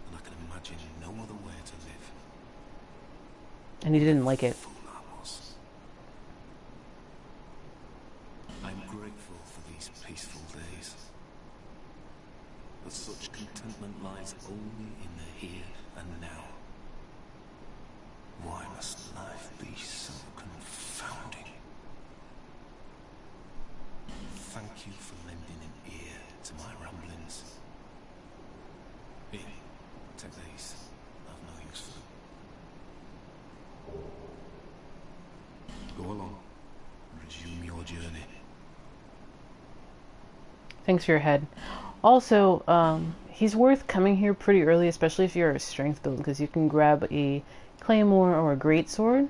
Speaker 2: and I can imagine no other way to live.
Speaker 1: And he didn't like it.
Speaker 2: Fool I was. I'm grateful for these peaceful days. But such contentment lies only in the here and now. Why must life be so confounding? Thank you for lending an ear to my ramblings. Here, take these. I've no use for them. Go along. Resume your journey.
Speaker 1: Thanks for your head. Also, he's worth coming here pretty early, especially if you're a strength build, because you can grab a claymore or a greatsword.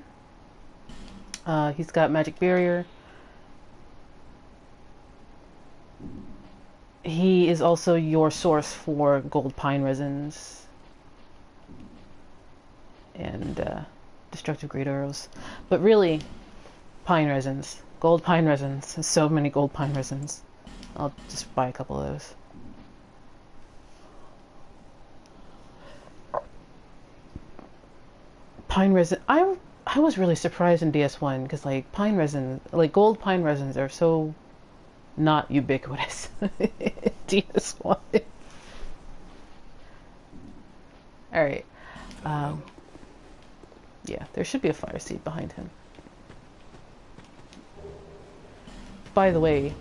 Speaker 1: He's got magic barrier. He is also your source for gold pine resins and destructive great arrows. But really, pine resins. Gold pine resins. There's so many gold pine resins. I'll just buy a couple of those. Pine resin. I was really surprised in DS1 because like pine resin, like gold pine resins are so not ubiquitous in DS1. All right. Yeah, there should be a fire seed behind him. By the way,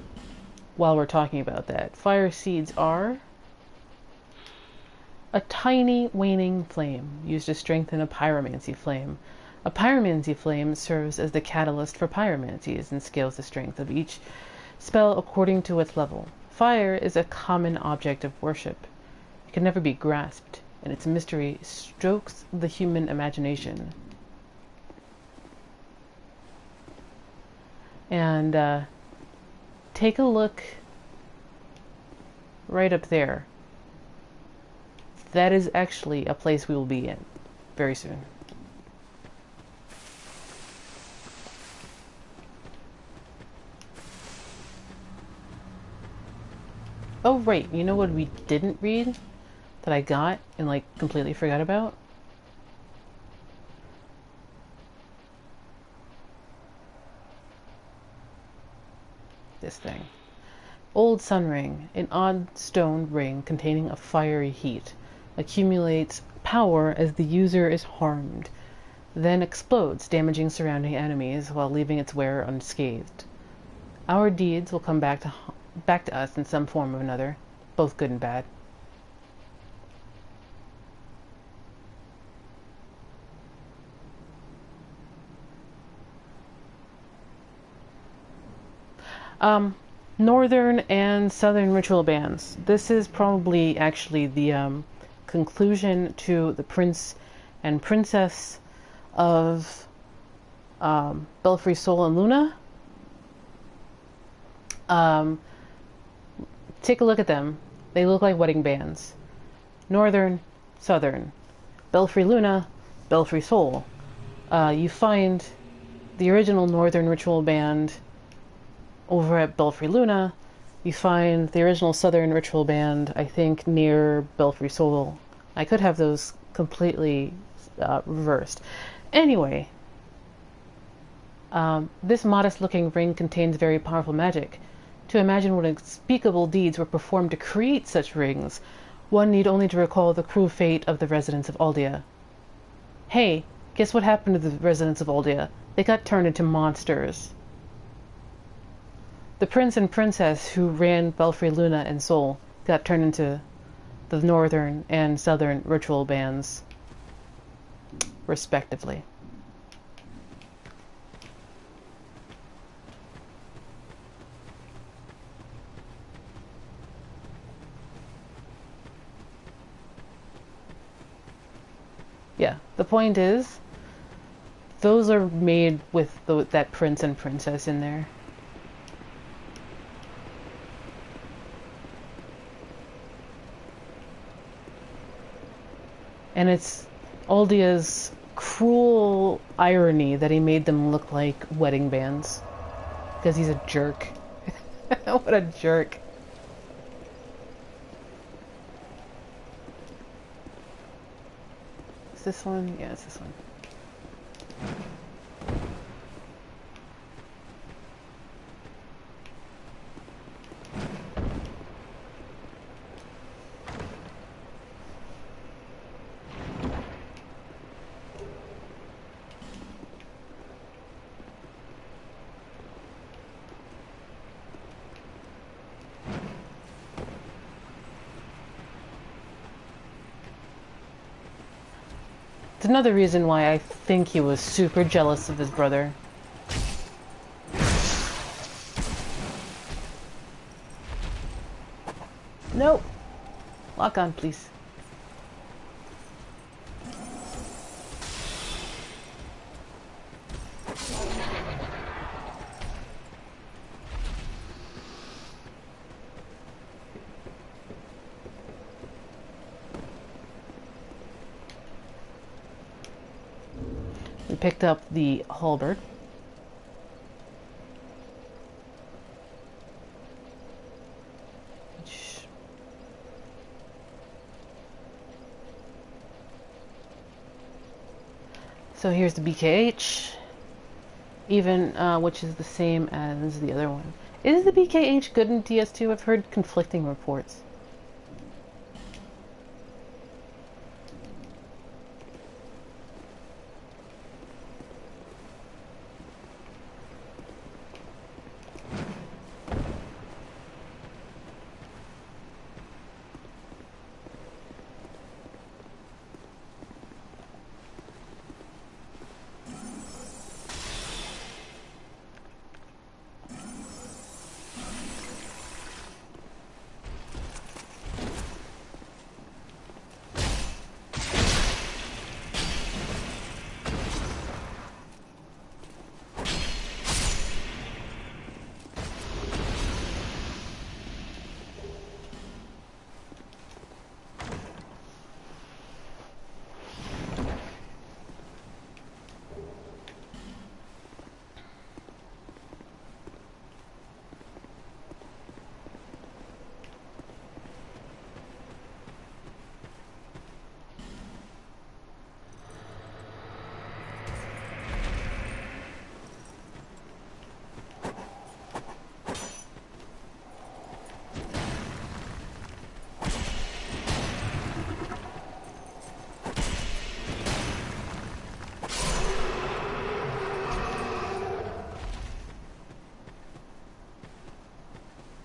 Speaker 1: while we're talking about that, fire seeds are a tiny waning flame used to strengthen a pyromancy flame. A pyromancy flame serves as the catalyst for pyromancies and scales the strength of each spell according to its level. Fire is a common object of worship. It can never be grasped, and its mystery strokes the human imagination. And take a look right up there. That is actually a place we will be in very soon. Oh, right. You know what we didn't read that I got and like completely forgot about? This thing. Old Sun Ring, an odd stone ring containing a fiery heat, accumulates power as the user is harmed, then explodes, damaging surrounding enemies while leaving its wearer unscathed. Our deeds will come back to us in some form or another, both good and bad. Northern and Southern ritual bands. This is probably actually the conclusion to the prince and princess of Belfry Sol and Luna. Take a look at them. They look like wedding bands. Northern, Southern. Belfry Luna, Belfry Sol. You find the original Northern ritual band over at Belfry Luna. You find the original Southern ritual band, I think, near Belfry Sol. I could have those completely reversed. Anyway, this modest-looking ring contains very powerful magic. To imagine what unspeakable deeds were performed to create such rings, one need only to recall the cruel fate of the residents of Aldea. Hey, guess what happened to the residents of Aldea? They got turned into monsters. The prince and princess who ran Belfry Luna and Sol got turned into the northern and southern ritual bands, respectively. Yeah, the point is, those are made with that prince and princess in there. And it's Aldea's cruel irony that he made them look like wedding bands. Because he's a jerk. What a jerk. Is this one? Yeah, it's this one. It's another reason why I think he was super jealous of his brother. Nope. Lock on, please. We picked up the halberd. So here's the BKH, even which is the same as the other one. Is the BKH good in DS2? I've heard conflicting reports.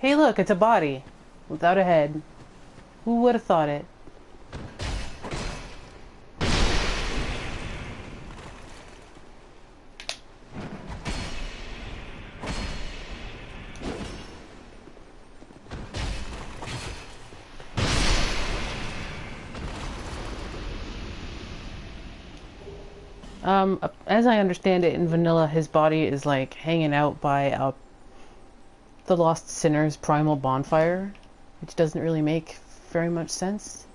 Speaker 1: Hey look, it's a body without a head. Who would have thought it? As I understand it, in vanilla, his body is like hanging out by the Lost Sinner's primal bonfire, which doesn't really make very much sense.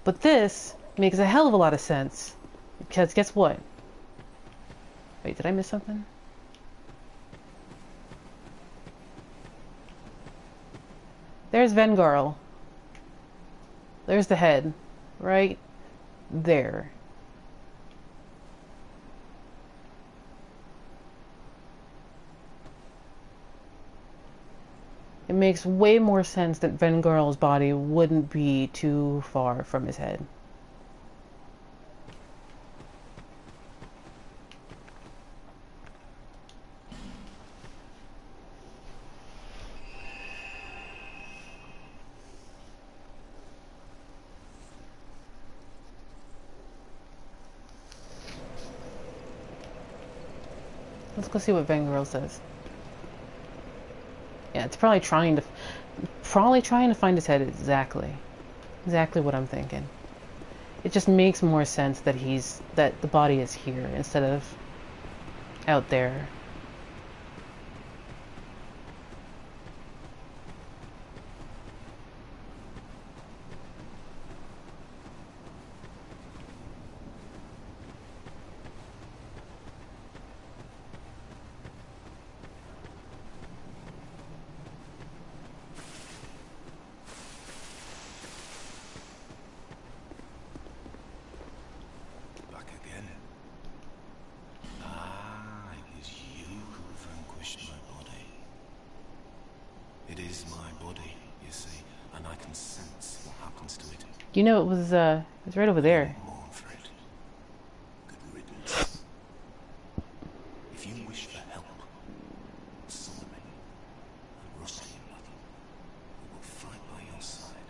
Speaker 1: But this makes a hell of a lot of sense, because guess what? Wait, did I miss something? There's Vengarl. There's the head, right there. It makes way more sense that Vengarl's body wouldn't be too far from his head. Let's go see what Vengarl says. Yeah, it's probably trying to find his head. Exactly what I'm thinking. It just makes more sense that the body is here instead of out there.
Speaker 2: is my body, you see, and I can sense what happens to it.
Speaker 1: You know, it was right over there.
Speaker 2: Mourn for it. Good riddance. If you wish for help, summon me and rusty in battle. We will fight by your side.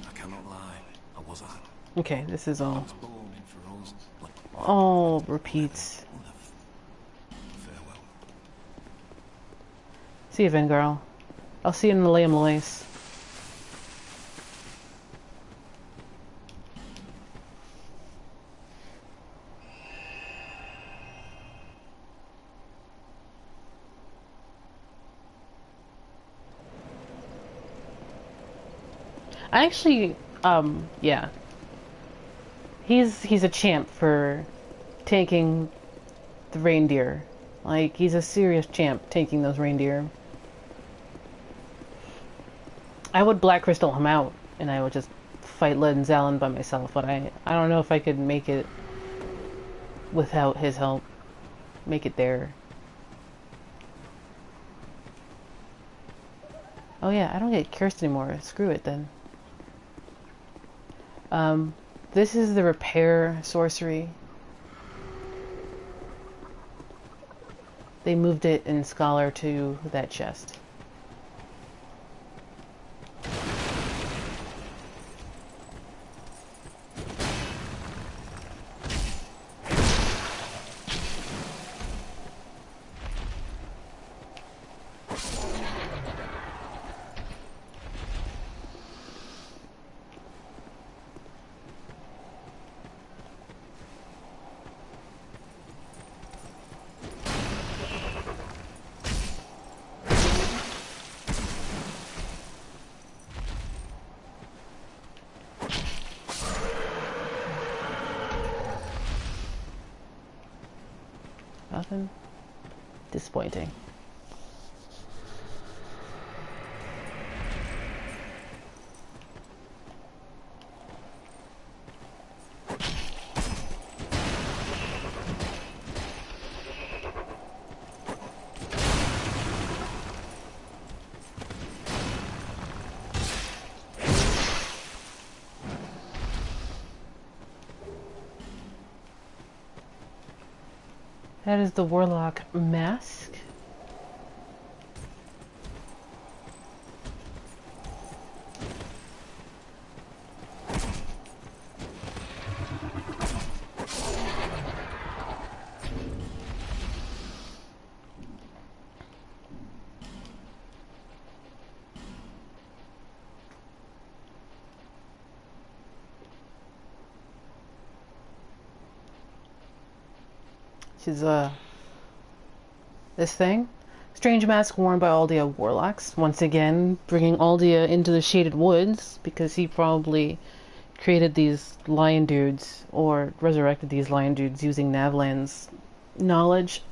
Speaker 2: I cannot lie. I was I.
Speaker 1: Okay, this is all.
Speaker 2: I was born in Feroz, but
Speaker 1: All repeats.
Speaker 2: farewell.
Speaker 1: See you, Vengirl. I'll see you in the Liam Lace. I actually, yeah. He's a champ for tanking the reindeer. Like, he's a serious champ tanking those reindeer. I would Black Crystal him out, and I would just fight Led and Zalin by myself, but I don't know if I could make it without his help. Make it there. Oh yeah, I don't get cursed anymore. Screw it then. This is the repair sorcery. They moved it in Scholar to that chest. Nothing. Disappointing. That is the Warlock mask. This is this thing. Strange mask worn by Aldia warlocks. Once again, bringing Aldia into the Shaded Woods, because he probably created these lion dudes, or resurrected these lion dudes using Navlan's knowledge.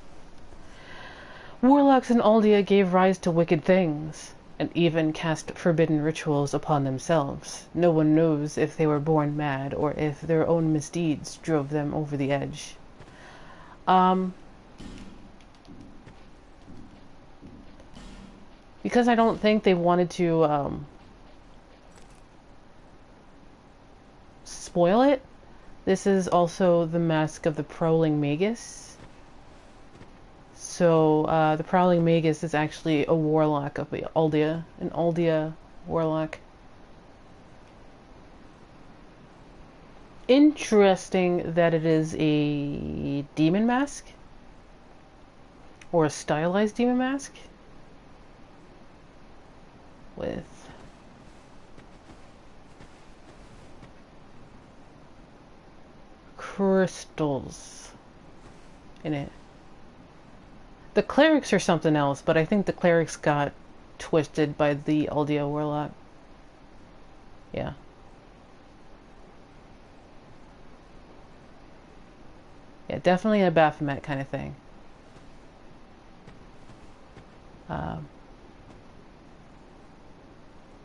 Speaker 1: Warlocks in Aldia gave rise to wicked things, and even cast forbidden rituals upon themselves. No one knows if they were born mad, or if their own misdeeds drove them over the edge. Because I don't think they wanted to spoil it, this is also the mask of the Prowling Magus. So the Prowling Magus is actually a warlock of Aldia, an Aldia warlock. Interesting that it is a demon mask, or a stylized demon mask, with crystals in it. The clerics are something else, but I think the clerics got twisted by the Aldia warlock. Yeah. Yeah, definitely a Baphomet kind of thing.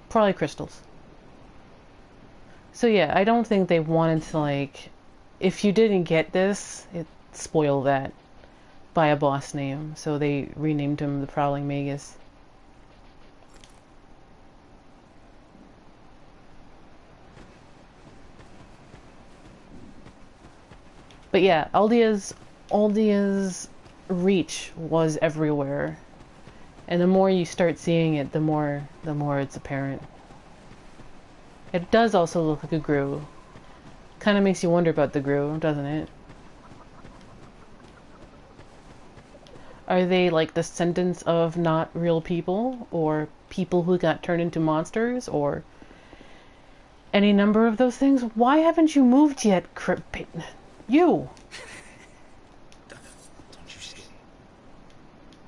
Speaker 1: Probably crystals. So yeah, I don't think they wanted to, like, if you didn't get this, it spoiled that. by a boss name, so they renamed him the Prowling Magus. But yeah, Aldia's reach was everywhere. And the more you start seeing it, the more it's apparent. It does also look like a Grue. Kind of makes you wonder about the Grue, doesn't it? Are they like descendants of not real people, or people who got turned into monsters, or any number of those things? Why haven't you moved yet, You!
Speaker 2: Don't you see?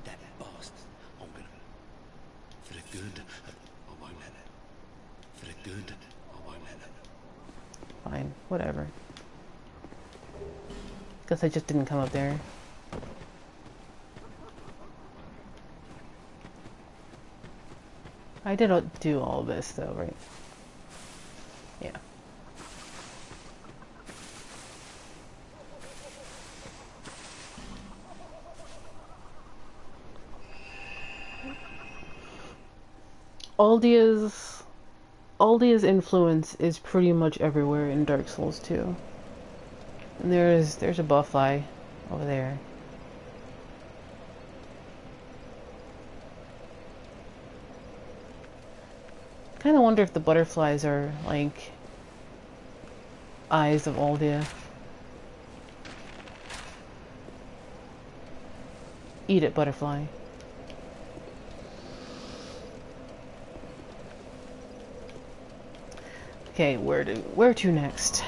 Speaker 2: That bastard. I'm gonna... For the good, I won't let it. For the good, I won't let it.
Speaker 1: Fine, whatever. Guess I just didn't come up there. I did do all this though, right? Yeah. Aldia's influence is pretty much everywhere in Dark Souls 2. And there's a butterfly over there. I kind of wonder if the butterflies are like eyes of Aldia. Eat it, butterfly. Okay, where to next?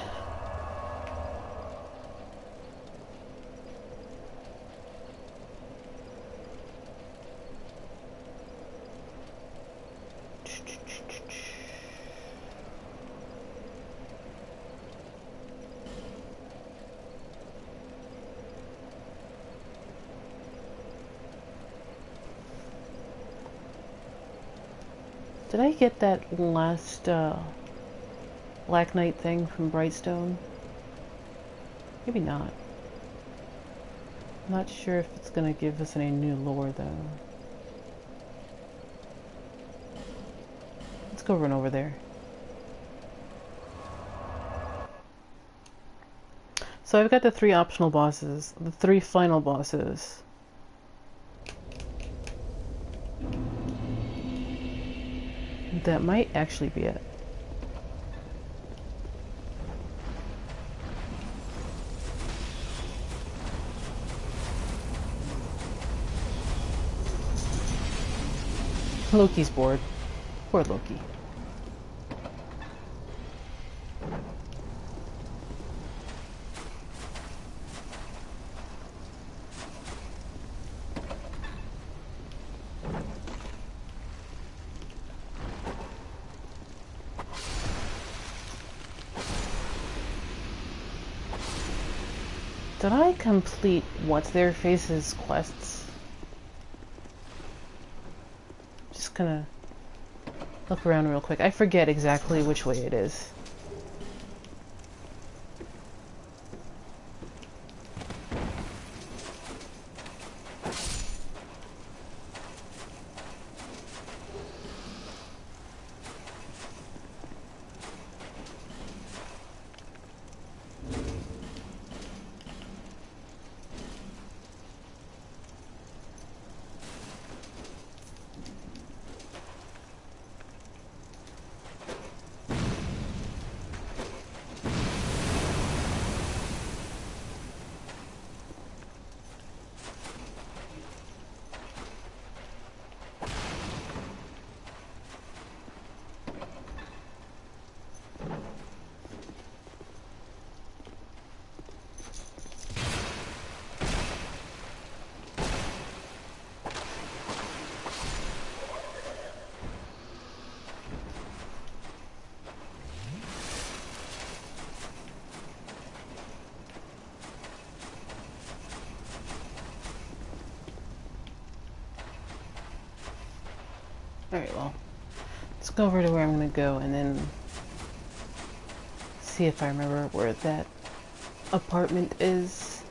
Speaker 1: Did I get that last Black Knight thing from Brightstone? Maybe not. I'm not sure if it's gonna give us any new lore though. Let's go run over there. So I've got the 3 optional bosses, the 3 final bosses. That might actually be it. Loki's bored. Poor Loki. Did I complete What's Their Face's quests? Just gonna look around real quick. I forget exactly which way it is. Alright, well, let's go over to where I'm gonna go and then see if I remember where that apartment is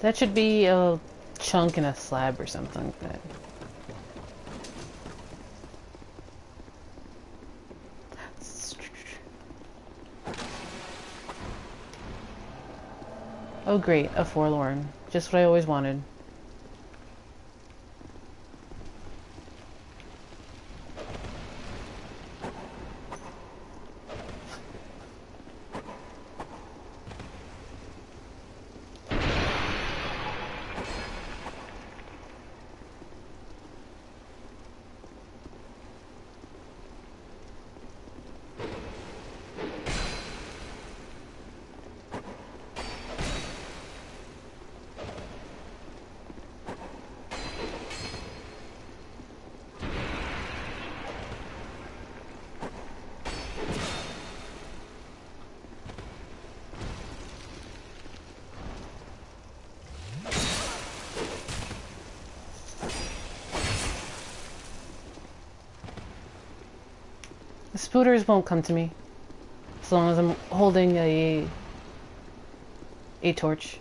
Speaker 1: That should be a chunk in a slab or something like that. Oh great, a forlorn. Just what I always wanted. The spooters won't come to me as long as I'm holding a torch.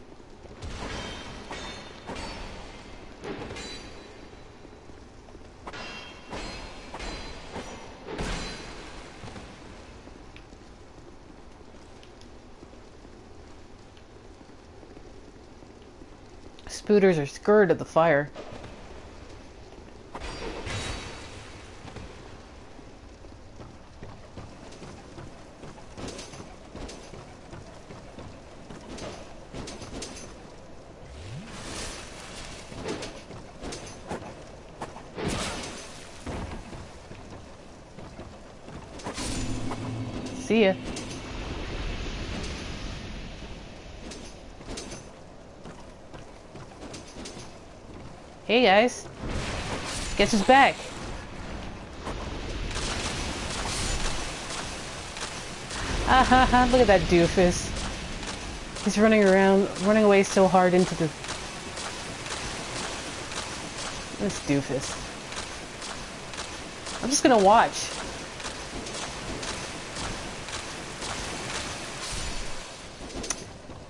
Speaker 1: Spooters are scared of the fire. See ya. Hey guys. Guess who's back? Ah ha ha, look at that doofus. He's running around, running away so hard into the... This doofus. I'm just gonna watch.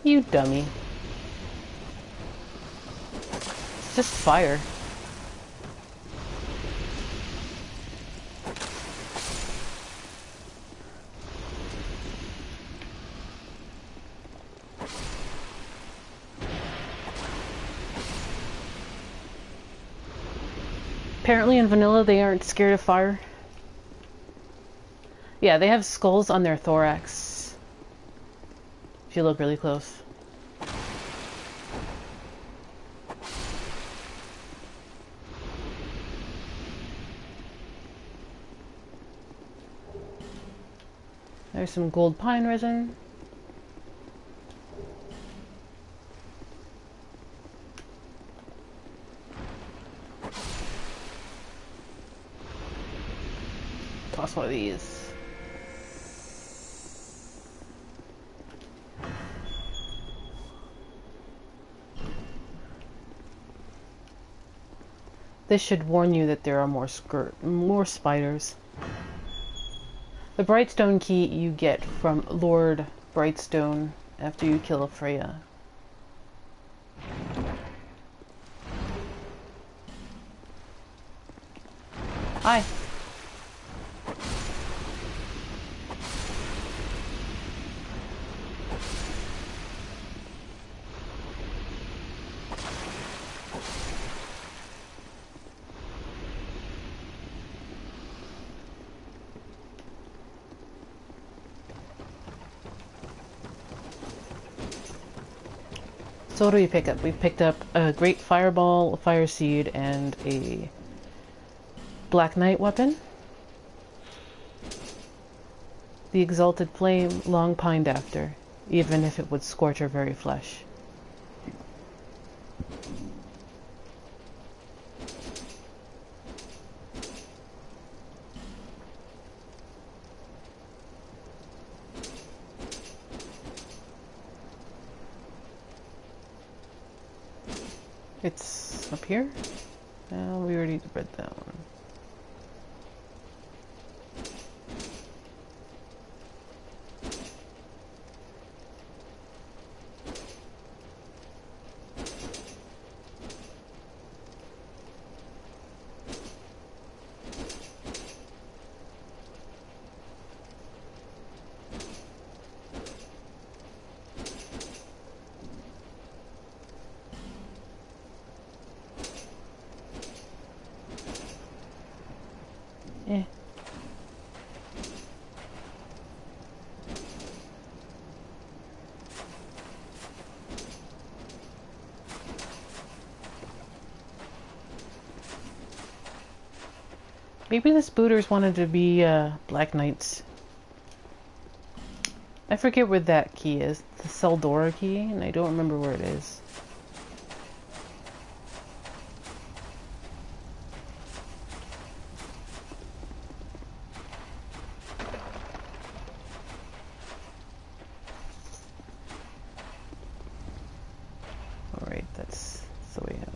Speaker 1: You dummy. It's just fire. Apparently in vanilla they aren't scared of fire. Yeah, they have skulls on their thorax. If you look really close. There's some gold pine resin. Toss one of these. This should warn you that there are more spiders. The Brightstone key you get from Lord Brightstone after you kill Freya. Hi. So what do we pick up? We picked up a Great Fireball, a Fire Seed, and a Black Knight weapon. The Exalted Flame, long pined after, even if it would scorch our very flesh. It's up here? We already read that one. Maybe the spooters wanted to be Black Knights. I forget where that key is. The Tseldora key, and I don't remember where it is. Alright, that's the way out.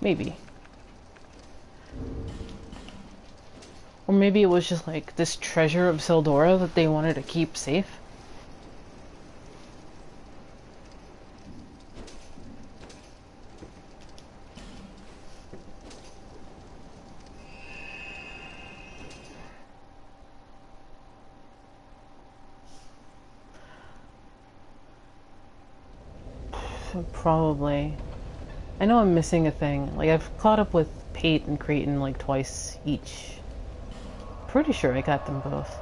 Speaker 1: Maybe. Or maybe it was just like this treasure of Tseldora that they wanted to keep safe. Probably. I know I'm missing a thing. Like, I've caught up with Pate and Creighton like twice each. Pretty sure I got them both.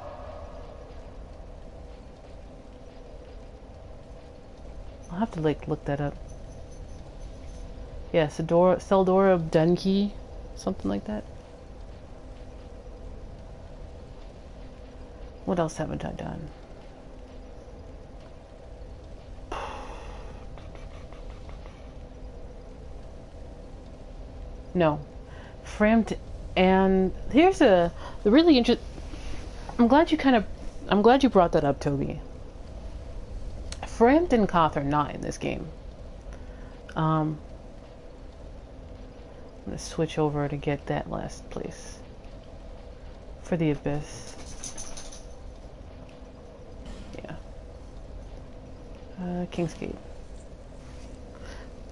Speaker 1: I'll have to like look that up. Yeah, Tseldora Dunkey, something like that. What else haven't I done? No. Framed, and here's the really interesting. I'm glad you brought that up, Toby. Framed and Koth are not in this game. I'm gonna switch over to get that last place for the Abyss. Yeah. Kingsgate.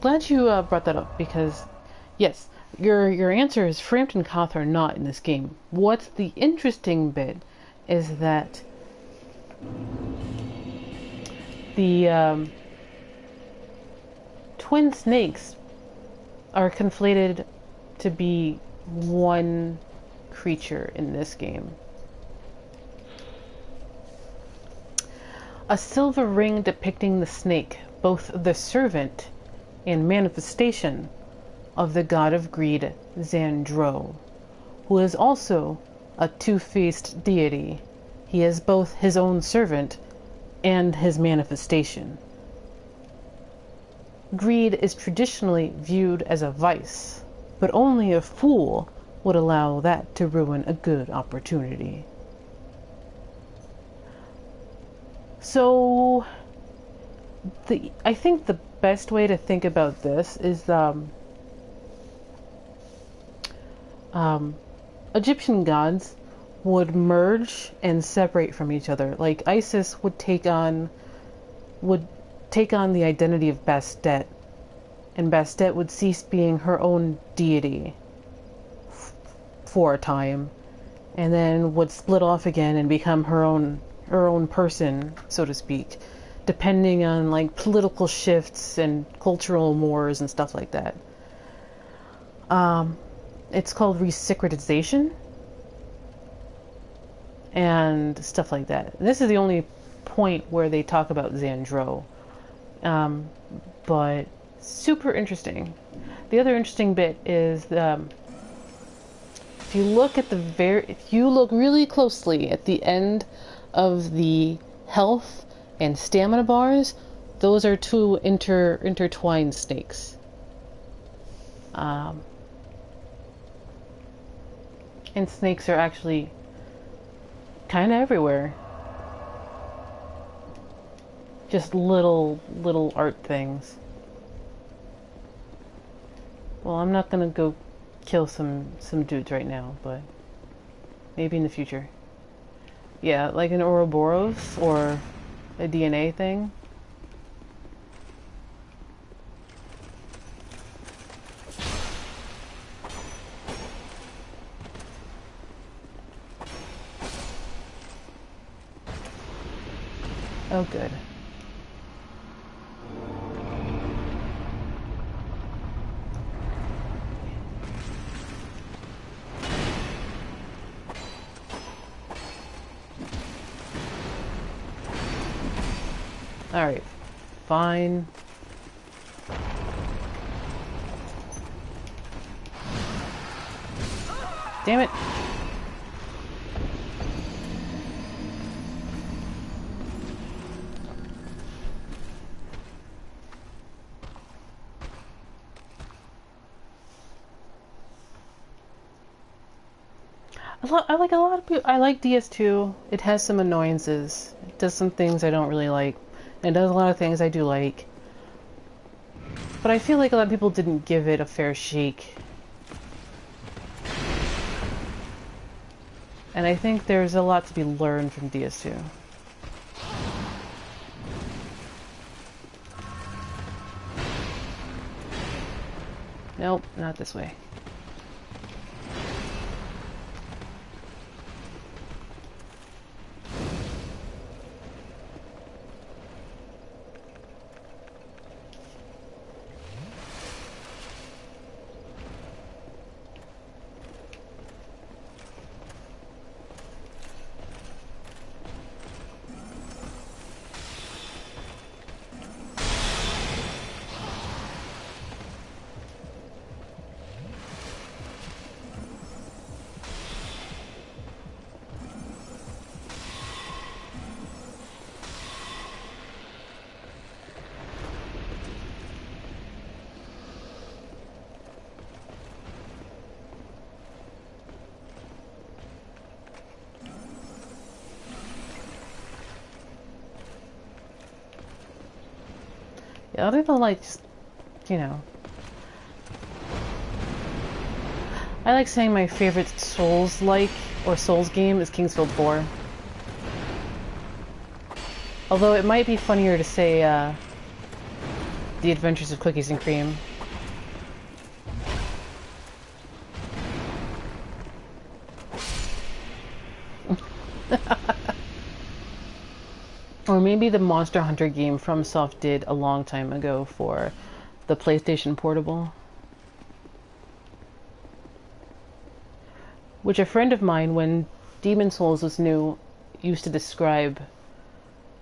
Speaker 1: Glad you brought that up, because yes, your answer is Framed and Koth are not in this game. What's the interesting bit is that the twin snakes are conflated to be one creature in this game. A silver ring depicting the snake, both the servant and manifestation of the god of greed, Xandro, who is also a two-faced deity. He is both his own servant and his manifestation. Greed is traditionally viewed as a vice, but only a fool would allow that to ruin a good opportunity. So, I think the best way to think about this is Egyptian gods would merge and separate from each other. Like Isis would take on the identity of Bastet, and Bastet would cease being her own deity for a time, and then would split off again and become her own person, so to speak, depending on like political shifts and cultural wars and stuff like that. It's called resyncretization and stuff like that. This is the only point where they talk about Xandro, but super interesting. The other interesting bit is if you look really closely at the end of the health and stamina bars, those are two intertwined snakes. And snakes are actually kind of everywhere. Just little art things. Well, I'm not gonna go kill some dudes right now, but maybe in the future. Yeah, like an Ouroboros or a DNA thing. Oh, good. Alright. Fine. Damn it. I like a lot of people. I like DS2. It has some annoyances. It does some things I don't really like. It does a lot of things I do like. But I feel like a lot of people didn't give it a fair shake. And I think there's a lot to be learned from DS2. Nope, not this way. Yeah, other than like, just, you know. I like saying my favorite Souls-like, or Souls game is Kingsfield 4. Although it might be funnier to say, The Adventures of Cookies and Cream. Or maybe the Monster Hunter game FromSoft did a long time ago for the PlayStation Portable. Which a friend of mine, when Demon Souls was new, used to describe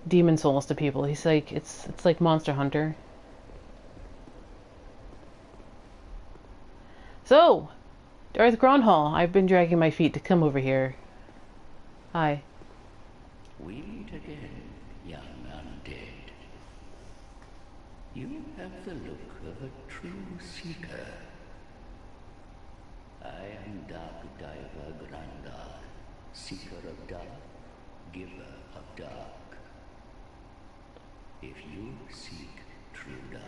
Speaker 1: Demon Souls to people. He's like, it's like Monster Hunter. So, Darth Grandhal, I've been dragging my feet to come over here. Hi.
Speaker 4: We meet again, young undead. You have the look of a true seeker. I am Darth Grandhal, seeker of dark, giver of dark. If you seek true dark,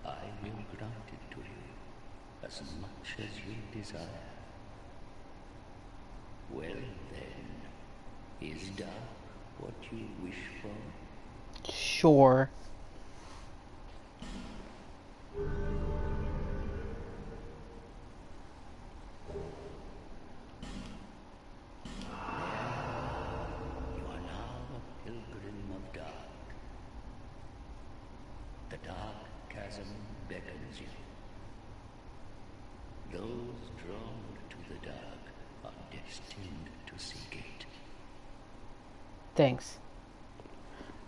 Speaker 4: I will grant it to you, as much as you desire. Well then, is dark what you wish for?
Speaker 1: Sure.
Speaker 4: You are now a pilgrim of dark. The dark chasm beckons you. Those drawn to the dark are destined to seek it.
Speaker 1: Thanks.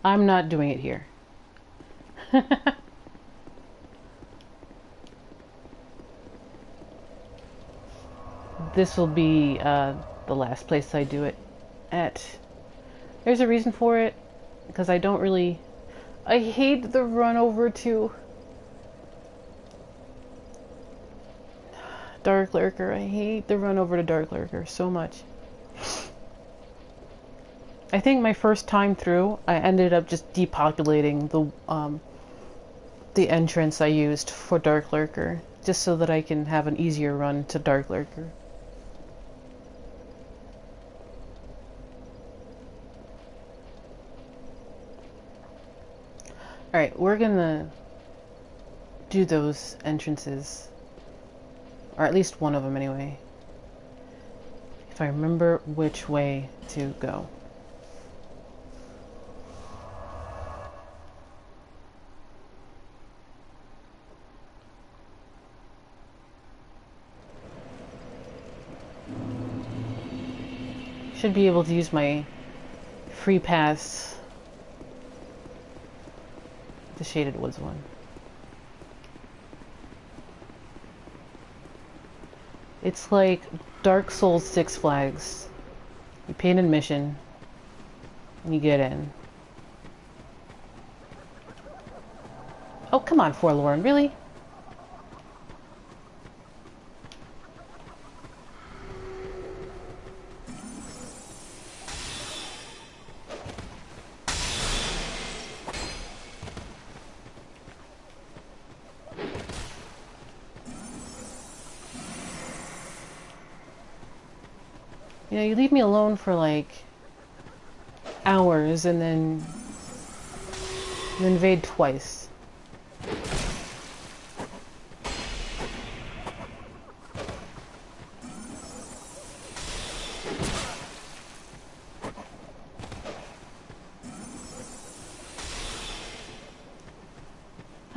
Speaker 1: I'm not doing it here. This will be the last place I do it at. There's a reason for it, because I don't really... I hate the run over to Dark Lurker. I hate the run over to Dark Lurker so much. I think my first time through, I ended up just depopulating the entrance I used for Dark Lurker, just so that I can have an easier run to Dark Lurker. Alright, we're gonna do those entrances. Or at least one of them anyway. If I remember which way to go. Should be able to use my free pass Shaded Woods one. It's like Dark Souls 6 Flags. You pay an admission, and you get in. Oh, come on, Forlorn, really? You know, you leave me alone for like hours and then you invade twice.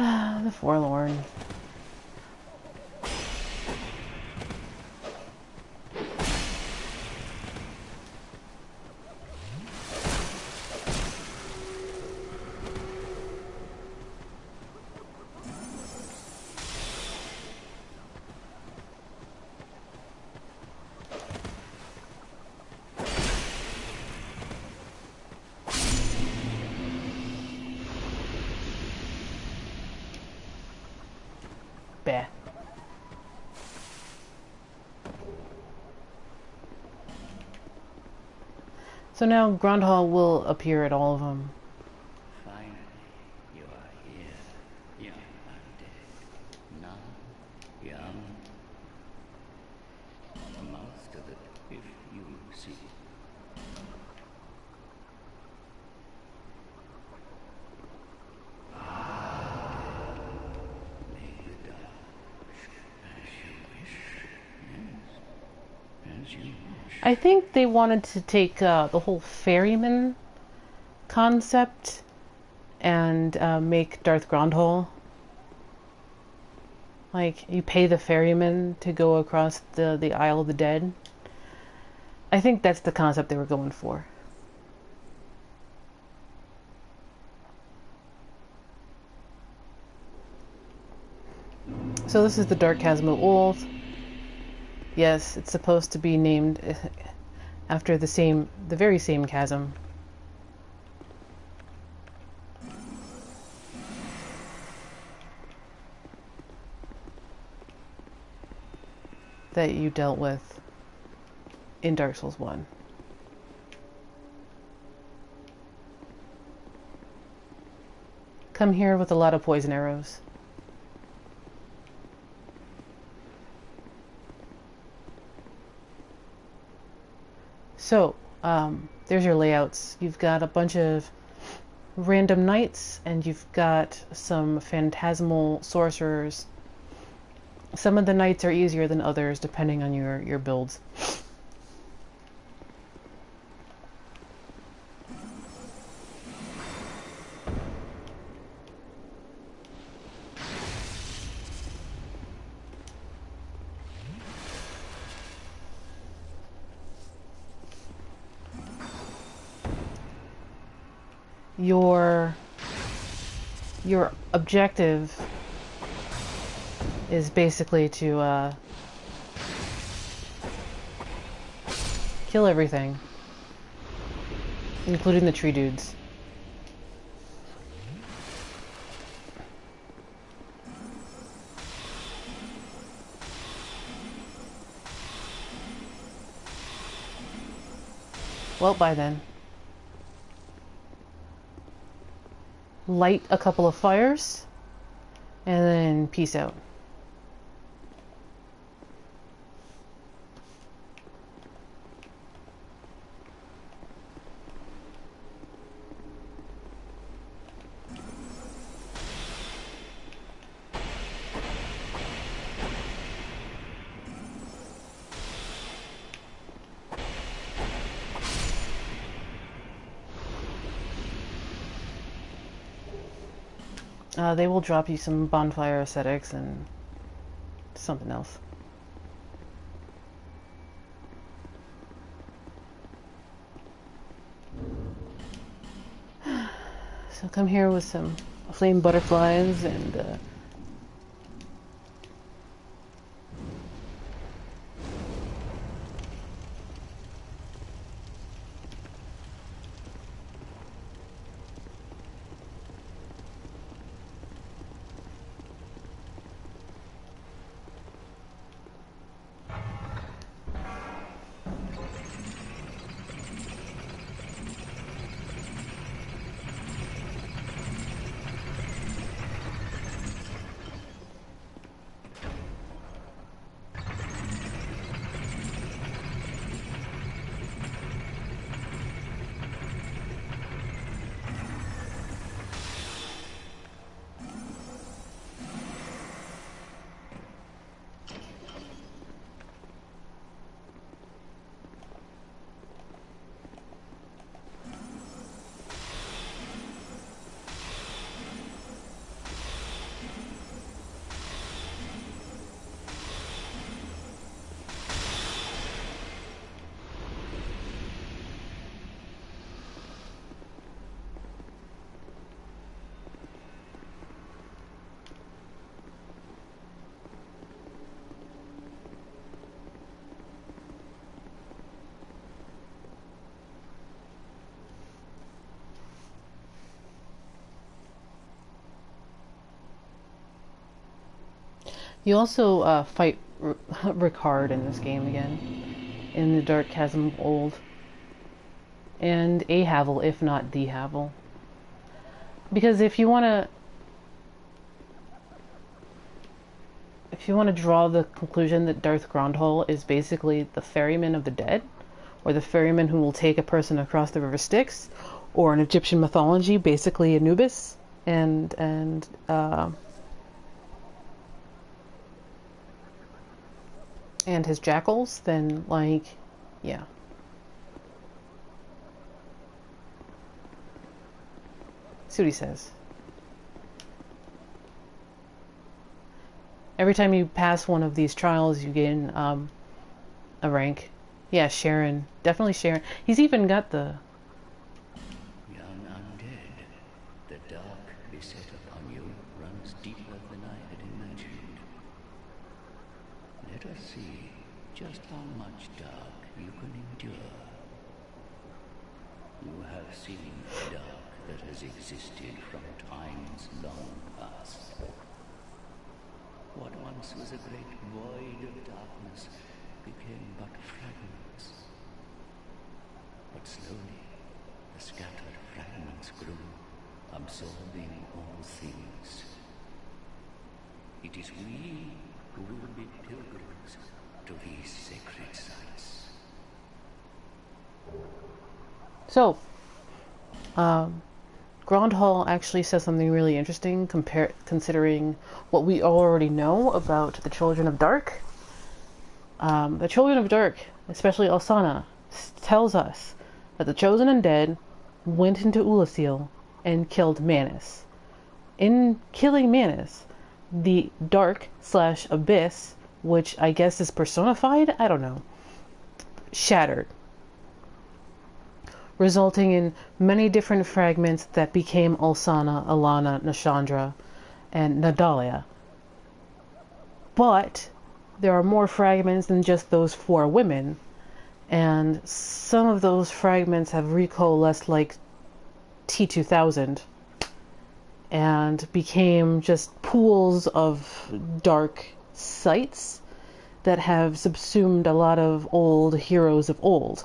Speaker 1: Ah, the Forlorn. Bah. So now Grandhal will appear at all of them.
Speaker 4: Finally, you are here, young undead. Now, young. Master it if you see. Make the dark as you wish. Yes, as you wish.
Speaker 1: I think they wanted to take the whole ferryman concept and make Darth Grandhal. Like, you pay the ferryman to go across the Isle of the Dead. I think that's the concept they were going for. So this is the Dark Chasm of Old. Yes, it's supposed to be named after the very same chasm. That you dealt with in Dark Souls 1. Come here with a lot of poison arrows. So, there's your layouts. You've got a bunch of random knights, and you've got some phantasmal sorcerers. Some of the knights are easier than others, depending on your builds. Your objective is basically to kill everything, including the tree dudes. Well, bye then. Light a couple of fires, and then peace out. They will drop you some Bonfire Ascetics and something else. So come here with some flame butterflies and you also fight Ricard in this game again, in the Dark Chasm of Old, and a Havel, if not the Havel. Because if you want to draw the conclusion that Darth Grandhal is basically the ferryman of the dead, or the ferryman who will take a person across the river Styx, or in Egyptian mythology, basically Anubis, and his jackals, then, like, yeah. See what he says. Every time you pass one of these trials, you gain a rank. Yeah, Sharon. Definitely Sharon. He's even got the...
Speaker 4: Young undead, the dark beset upon you runs deeper than I had imagined. Let us see just how much dark you can endure. You have seen dark that has existed from times long past. What once was a great void of darkness became but fragments. But slowly, the scattered fragments grew, absorbing all things. It is we who will be pilgrims to these sacred sites.
Speaker 1: So, Grandhal actually says something really interesting considering what we already know about the Children of Dark. The Children of Dark, especially Alsana, tells us that the Chosen Undead went into Ulasil and killed Manus. In killing Manus, the Dark/Abyss, which I guess is personified, I don't know, shattered, resulting in many different fragments that became Alsana, Alana, Nashandra, and Nadalia. But there are more fragments than just those 4 women, and some of those fragments have recoalesced like T2000 and became just pools of dark sites that have subsumed a lot of old heroes of old,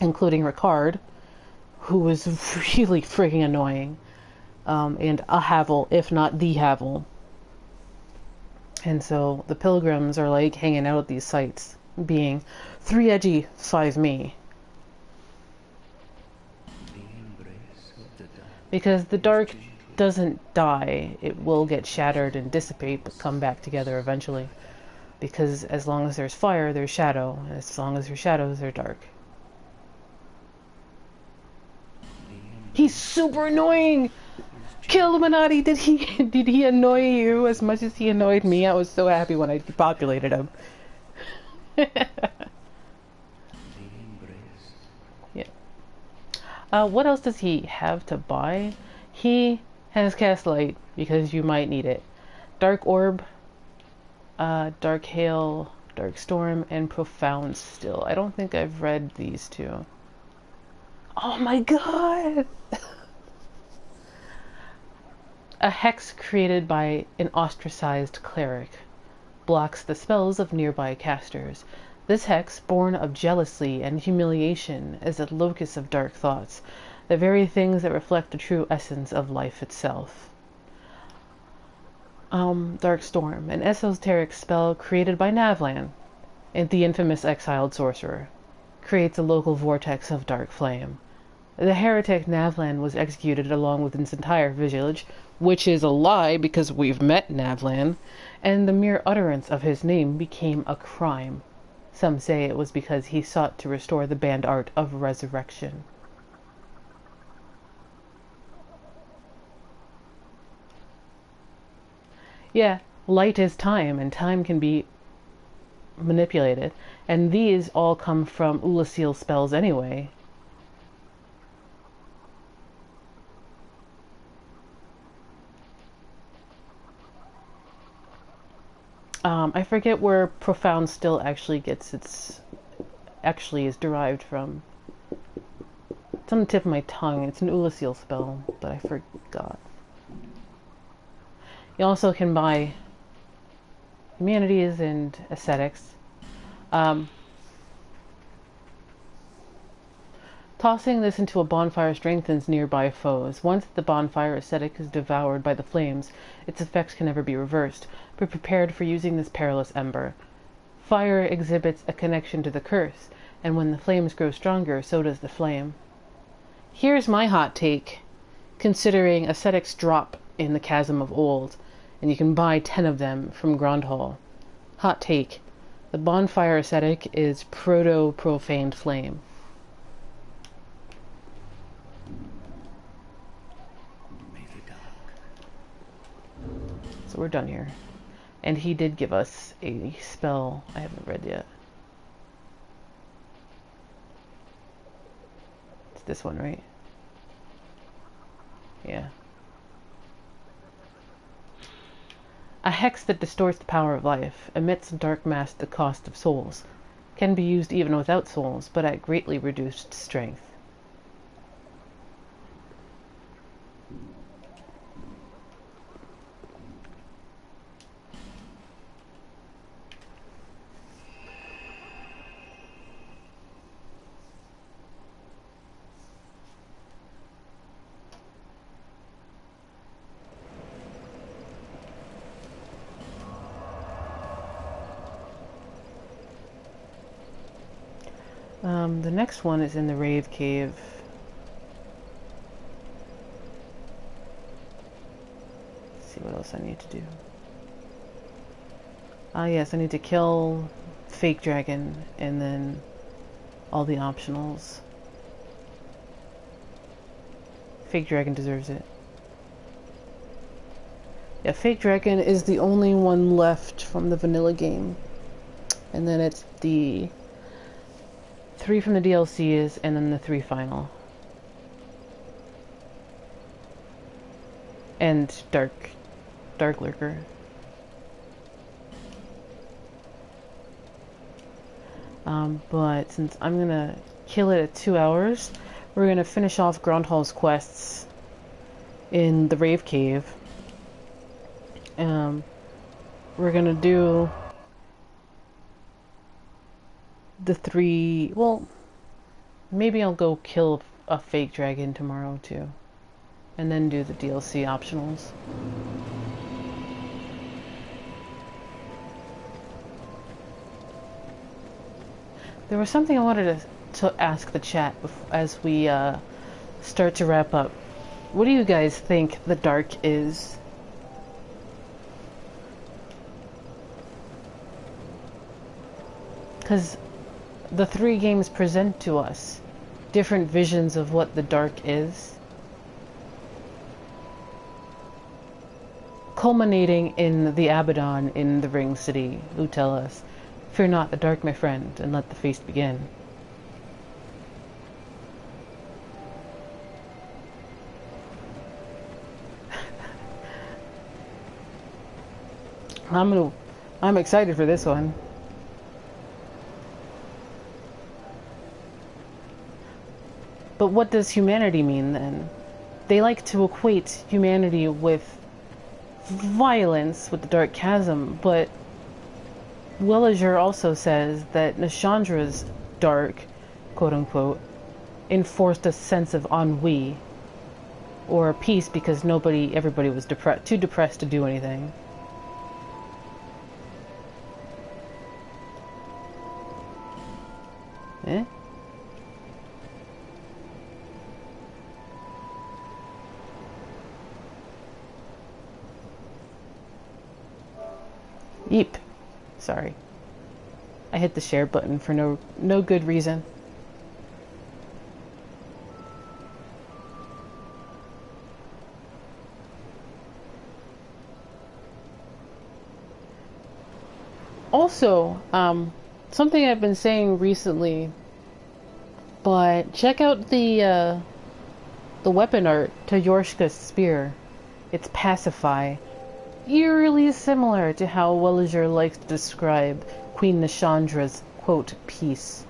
Speaker 1: including Ricard, who was really freaking annoying, and a Havel, if not the Havel. And so the pilgrims are like hanging out at these sites, being 3 edgy, 5 me. Because the dark doesn't die, it will get shattered and dissipate, but come back together eventually. Because as long as there's fire, there's shadow, and as long as there's shadows, there's dark. He's super annoying! Kill Illuminati! Did he annoy you as much as he annoyed me? I was so happy when I depopulated him. Yeah. What else does he have to buy? He Hence cast light, because you might need it. Dark Orb, Dark Hail, Dark Storm, and Profound Still. I don't think I've read these two. Oh my god! A hex created by an ostracized cleric blocks the spells of nearby casters. This hex, born of jealousy and humiliation, is a locus of dark thoughts, the very things that reflect the true essence of life itself. Dark Storm, an esoteric spell created by Navlan, and the infamous exiled sorcerer, creates a local vortex of dark flame. The heretic Navlan was executed along with his entire village, which is a lie because we've met Navlan, and the mere utterance of his name became a crime. Some say it was because he sought to restore the banned art of resurrection. Yeah, light is time, and time can be manipulated, and these all come from Ulasil spells anyway. I forget where Profound Still actually is derived from. It's on the tip of my tongue. It's an Ulasil spell, but I forgot. You also can buy Humanities and Ascetics. Tossing this into a bonfire strengthens nearby foes. Once the bonfire ascetic is devoured by the flames, its effects can never be reversed. Be prepared for using this perilous ember. Fire exhibits a connection to the curse, and when the flames grow stronger, so does the flame. Here's my hot take. Considering ascetics drop in the Chasm of Old, and you can buy 10 of them from Grandhal. Hot take. The bonfire ascetic is proto-profaned flame. So we're done here. And he did give us a spell I haven't read yet. It's this one, right? Yeah. A hex that distorts the power of life, emits a dark mass at the cost of souls. Can be used even without souls, but at greatly reduced strength. The next one is in the Rave Cave. Let's see what else I need to do. Ah, yes, I need to kill Fake Dragon and then all the optionals. Fake Dragon deserves it. Yeah, Fake Dragon is the only one left from the vanilla game. And then it's the 3 from the DLCs, and then the 3 final. And Dark Lurker. But since I'm gonna kill it at 2 hours, we're gonna finish off Grandhal's quests in the Rave Cave. We're gonna do the 3, well, maybe I'll go kill a fake dragon tomorrow too, and then do the DLC optionals. There was something I wanted to ask the chat as we start to wrap up. What do you guys think the dark is? Because the 3 games present to us different visions of what the dark is, culminating in the Abaddon in the Ring City, who tell us, "Fear not the dark, my friend, and let the feast begin." I'm excited for this one. But what does humanity mean then? They like to equate humanity with violence, with the Dark Chasm, but Willager also says that Nashandra's dark, quote-unquote, enforced a sense of ennui, or peace because everybody was too depressed to do anything. Eh? Yeep. Sorry. I hit the share button for no good reason. Also, something I've been saying recently, but check out the weapon art to Yorgh's spear. It's Pacify. Eerily similar to how Willager likes to describe Queen Nashandra's, quote, peace.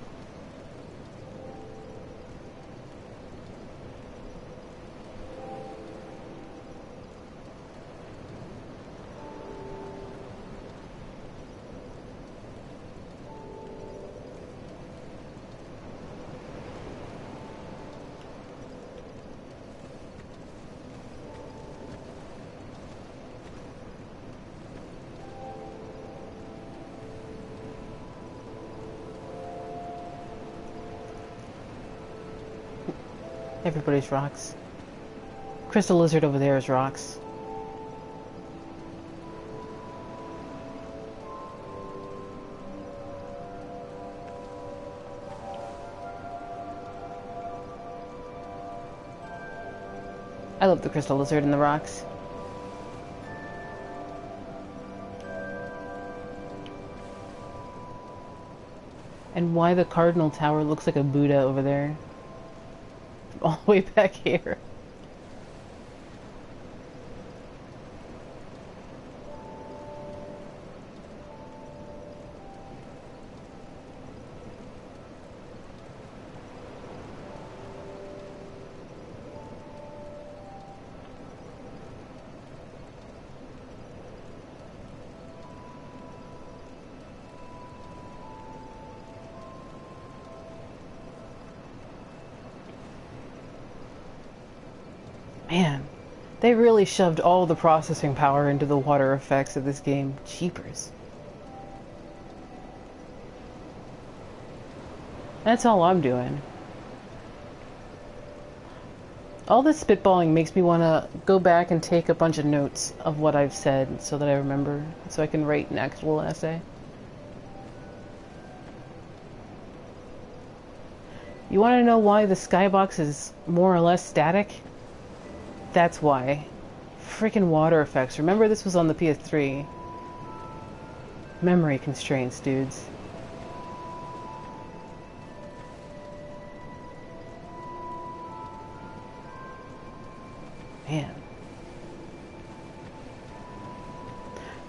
Speaker 1: Everybody's rocks. Crystal Lizard over there is rocks. I love the Crystal Lizard and the rocks. And why the Cardinal Tower looks like a Buddha over there. All the way back here. Man, they really shoved all the processing power into the water effects of this game. Jeepers. That's all I'm doing. All this spitballing makes me want to go back and take a bunch of notes of what I've said so that I remember, so I can write an actual essay. You want to know why the skybox is more or less static? That's why. Freaking water effects. Remember, this was on the PS3. Memory constraints, dudes. Man.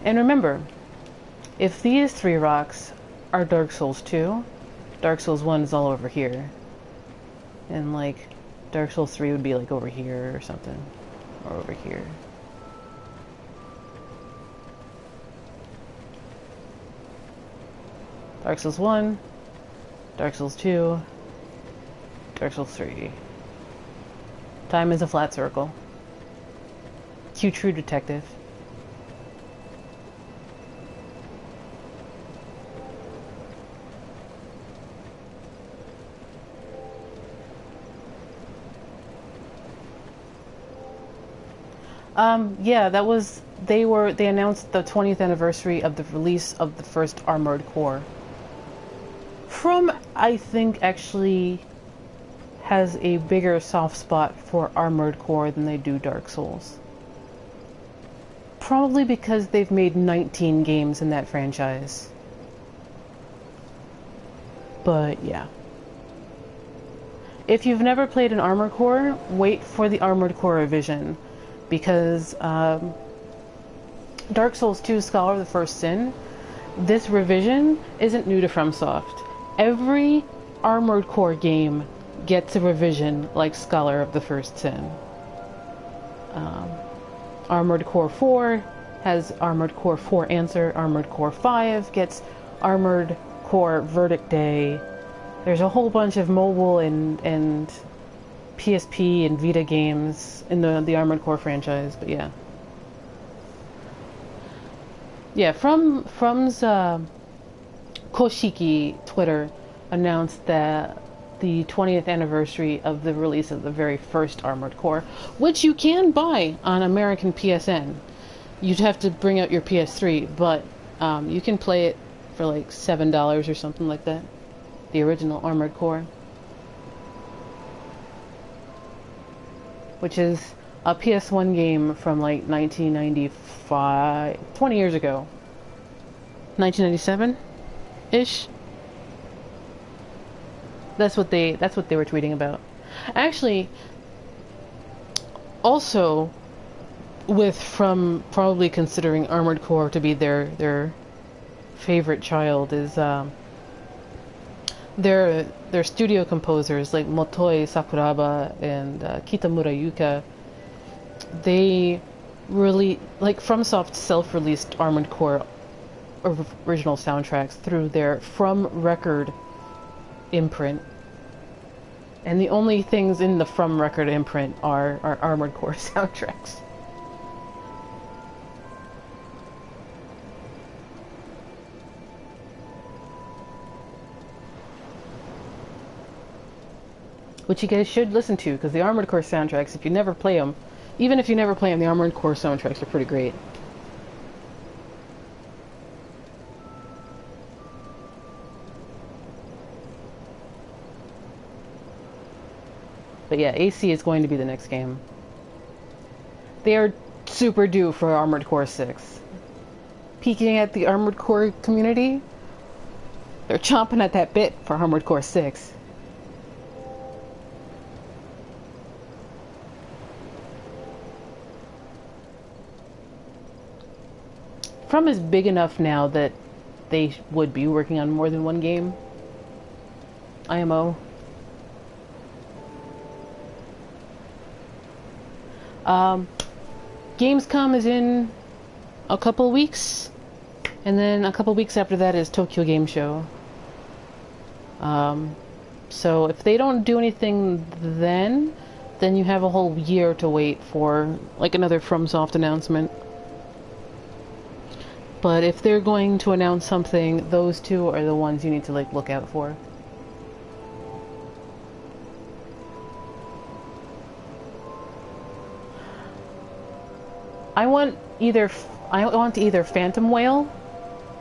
Speaker 1: And remember, if these three rocks are Dark Souls 2, Dark Souls 1 is all over here. And like, Dark Souls 3 would be like over here or something. Or over here. Dark Souls 1, Dark Souls 2, Dark Souls 3. Time is a flat circle. Cue True Detective. Yeah, that was, they announced the 20th anniversary of the release of the first Armored Core. From, I think, actually has a bigger soft spot for Armored Core than they do Dark Souls. Probably because they've made 19 games in that franchise. But, yeah. If you've never played an Armored Core, wait for the Armored Core revision. Because Dark Souls 2 Scholar of the First Sin, this revision isn't new to FromSoft. Every Armored Core game gets a revision like Scholar of the First Sin. Armored Core 4 has Armored Core 4 Answer. Armored Core 5 gets Armored Core Verdict Day. There's a whole bunch of mobile and PSP and Vita games in the Armored Core franchise, but yeah. Yeah, From's Koshiki Twitter announced that the 20th anniversary of the release of the very first Armored Core, which you can buy on American PSN. You'd have to bring out your PS3, but you can play it for like $7 or something like that. The original Armored Core. Which is a PS1 game from like 1995, 20 years ago. 1997-ish. That's what they were tweeting about. Actually, also with From probably considering Armored Core to be their favorite child is their studio composers like Motoi Sakuraba and Kitamura Yuka. They really like FromSoft self-released Armored Core original soundtracks through their From Record imprint, and the only things in the From Record imprint are Armored Core soundtracks. Which you guys should listen to, because the Armored Core soundtracks, if you never play them, even if you never play them, the Armored Core soundtracks are pretty great. But yeah, AC is going to be the next game. They are super due for Armored Core 6. Peeking at the Armored Core community, they're chomping at that bit for Armored Core 6. From is big enough now that they would be working on more than one game. IMO. Gamescom is in a couple weeks, and then a couple weeks after that is Tokyo Game Show. So if they don't do anything then you have a whole year to wait for like another FromSoft announcement. But if they're going to announce something, those two are the ones you need to like look out for. I want either Phantom Whale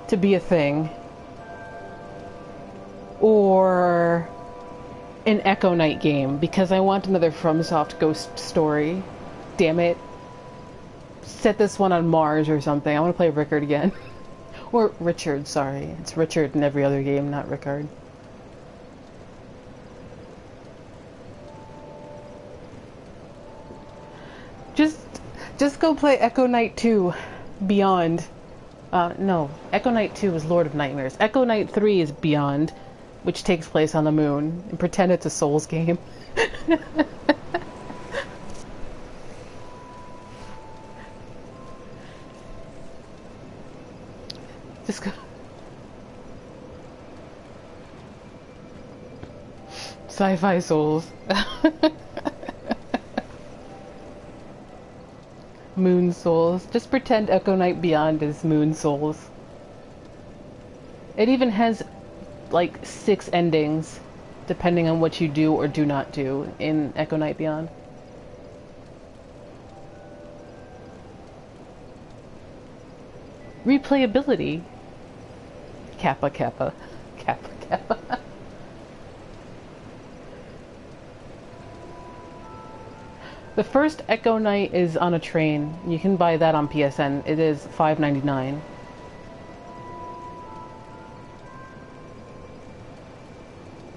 Speaker 1: to be a thing, or an Echo Knight game, because I want another FromSoft ghost story. Damn it. Set this one on Mars or something. I want to play Rickard again. Or Richard, sorry. It's Richard in every other game, not Rickard. Just go play Echo Knight 2 Beyond. No, Echo Knight 2 is Lord of Nightmares. Echo Knight 3 is Beyond, which takes place on the moon. And pretend it's a Souls game. Just go. Sci-fi Souls. Moon Souls. Just pretend Echo Knight Beyond is Moon Souls. It even has like 6 endings, depending on what you do or do not do in Echo Knight Beyond. Replayability. Kappa Kappa. Kappa Kappa. The first Echo Knight is on a train. You can buy that on PSN. It is $5.99.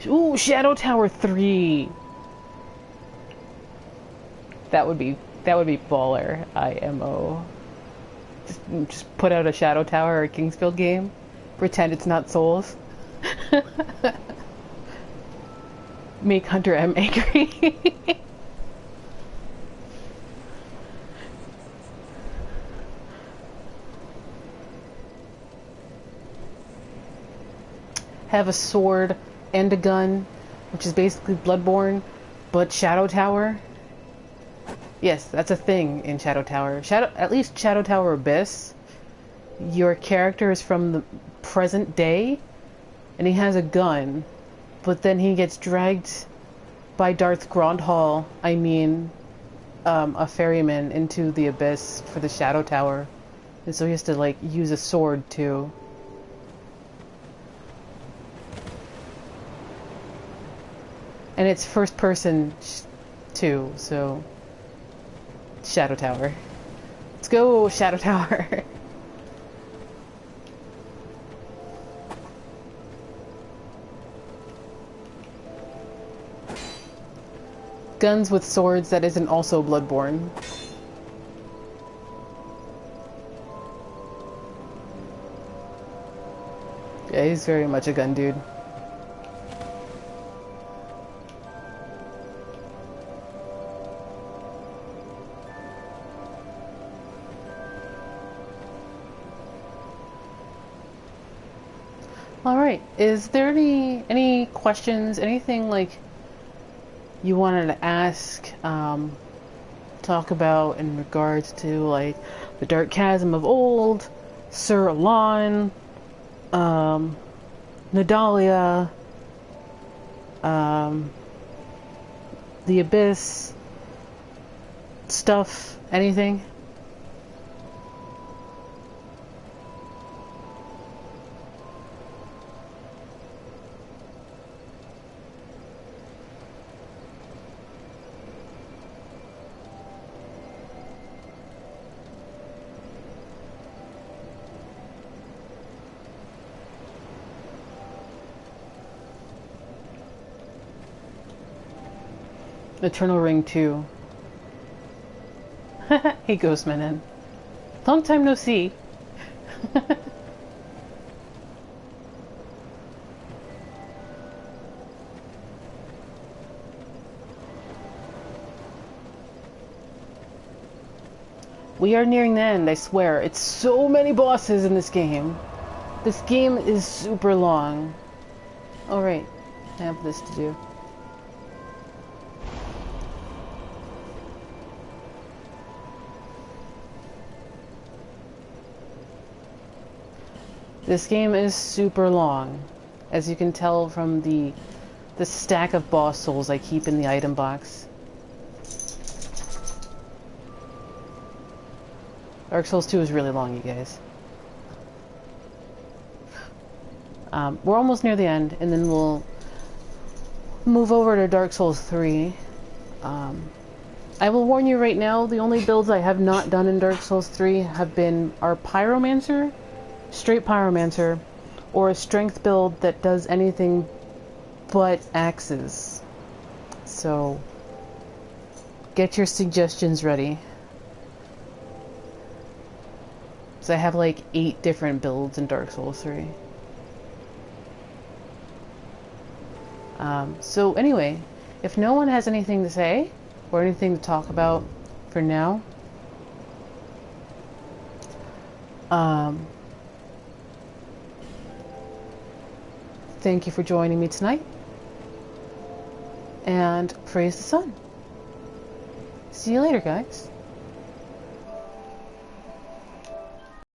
Speaker 1: Ooh, Shadow Tower 3. That would be baller. IMO. Just put out a Shadow Tower or a Kingsfield game. Pretend it's not Souls. Make HunterM angry. Have a sword and a gun, which is basically Bloodborne, but Shadow Tower. Yes, that's a thing in Shadow Tower. At least Shadow Tower Abyss, your character is from the present day, and he has a gun, but then he gets dragged by Darth Grandhal, a ferryman, into the Abyss for the Shadow Tower. And so he has to, like, use a sword, too. And it's first person, too, so... Shadow Tower. Let's go, Shadow Tower! Guns with swords that isn't also Bloodborne. Yeah, he's very much a gun dude. Alright, is there any questions, anything like you wanted to ask, talk about in regards to like the Dark Chasm of Old, Sir Alonne, Nadalia, the Abyss, stuff, anything? Eternal Ring 2. Hey, Ghostman. Long time no see. We are nearing the end, I swear. It's so many bosses in this game. This game is super long. Alright, I have this to do. This game is super long, as you can tell from the stack of boss souls I keep in the item box. Dark Souls 2 is really long, you guys. We're almost near the end, and then we'll move over to Dark Souls 3. I will warn you right now, the only builds I have not done in Dark Souls 3 are Pyromancer, straight Pyromancer, or a strength build that does anything but axes. So, get your suggestions ready. So I have like 8 different builds in Dark Souls 3. So anyway, if no one has anything to say, or anything to talk about for now, thank you for joining me tonight, and praise the sun. See you later, guys.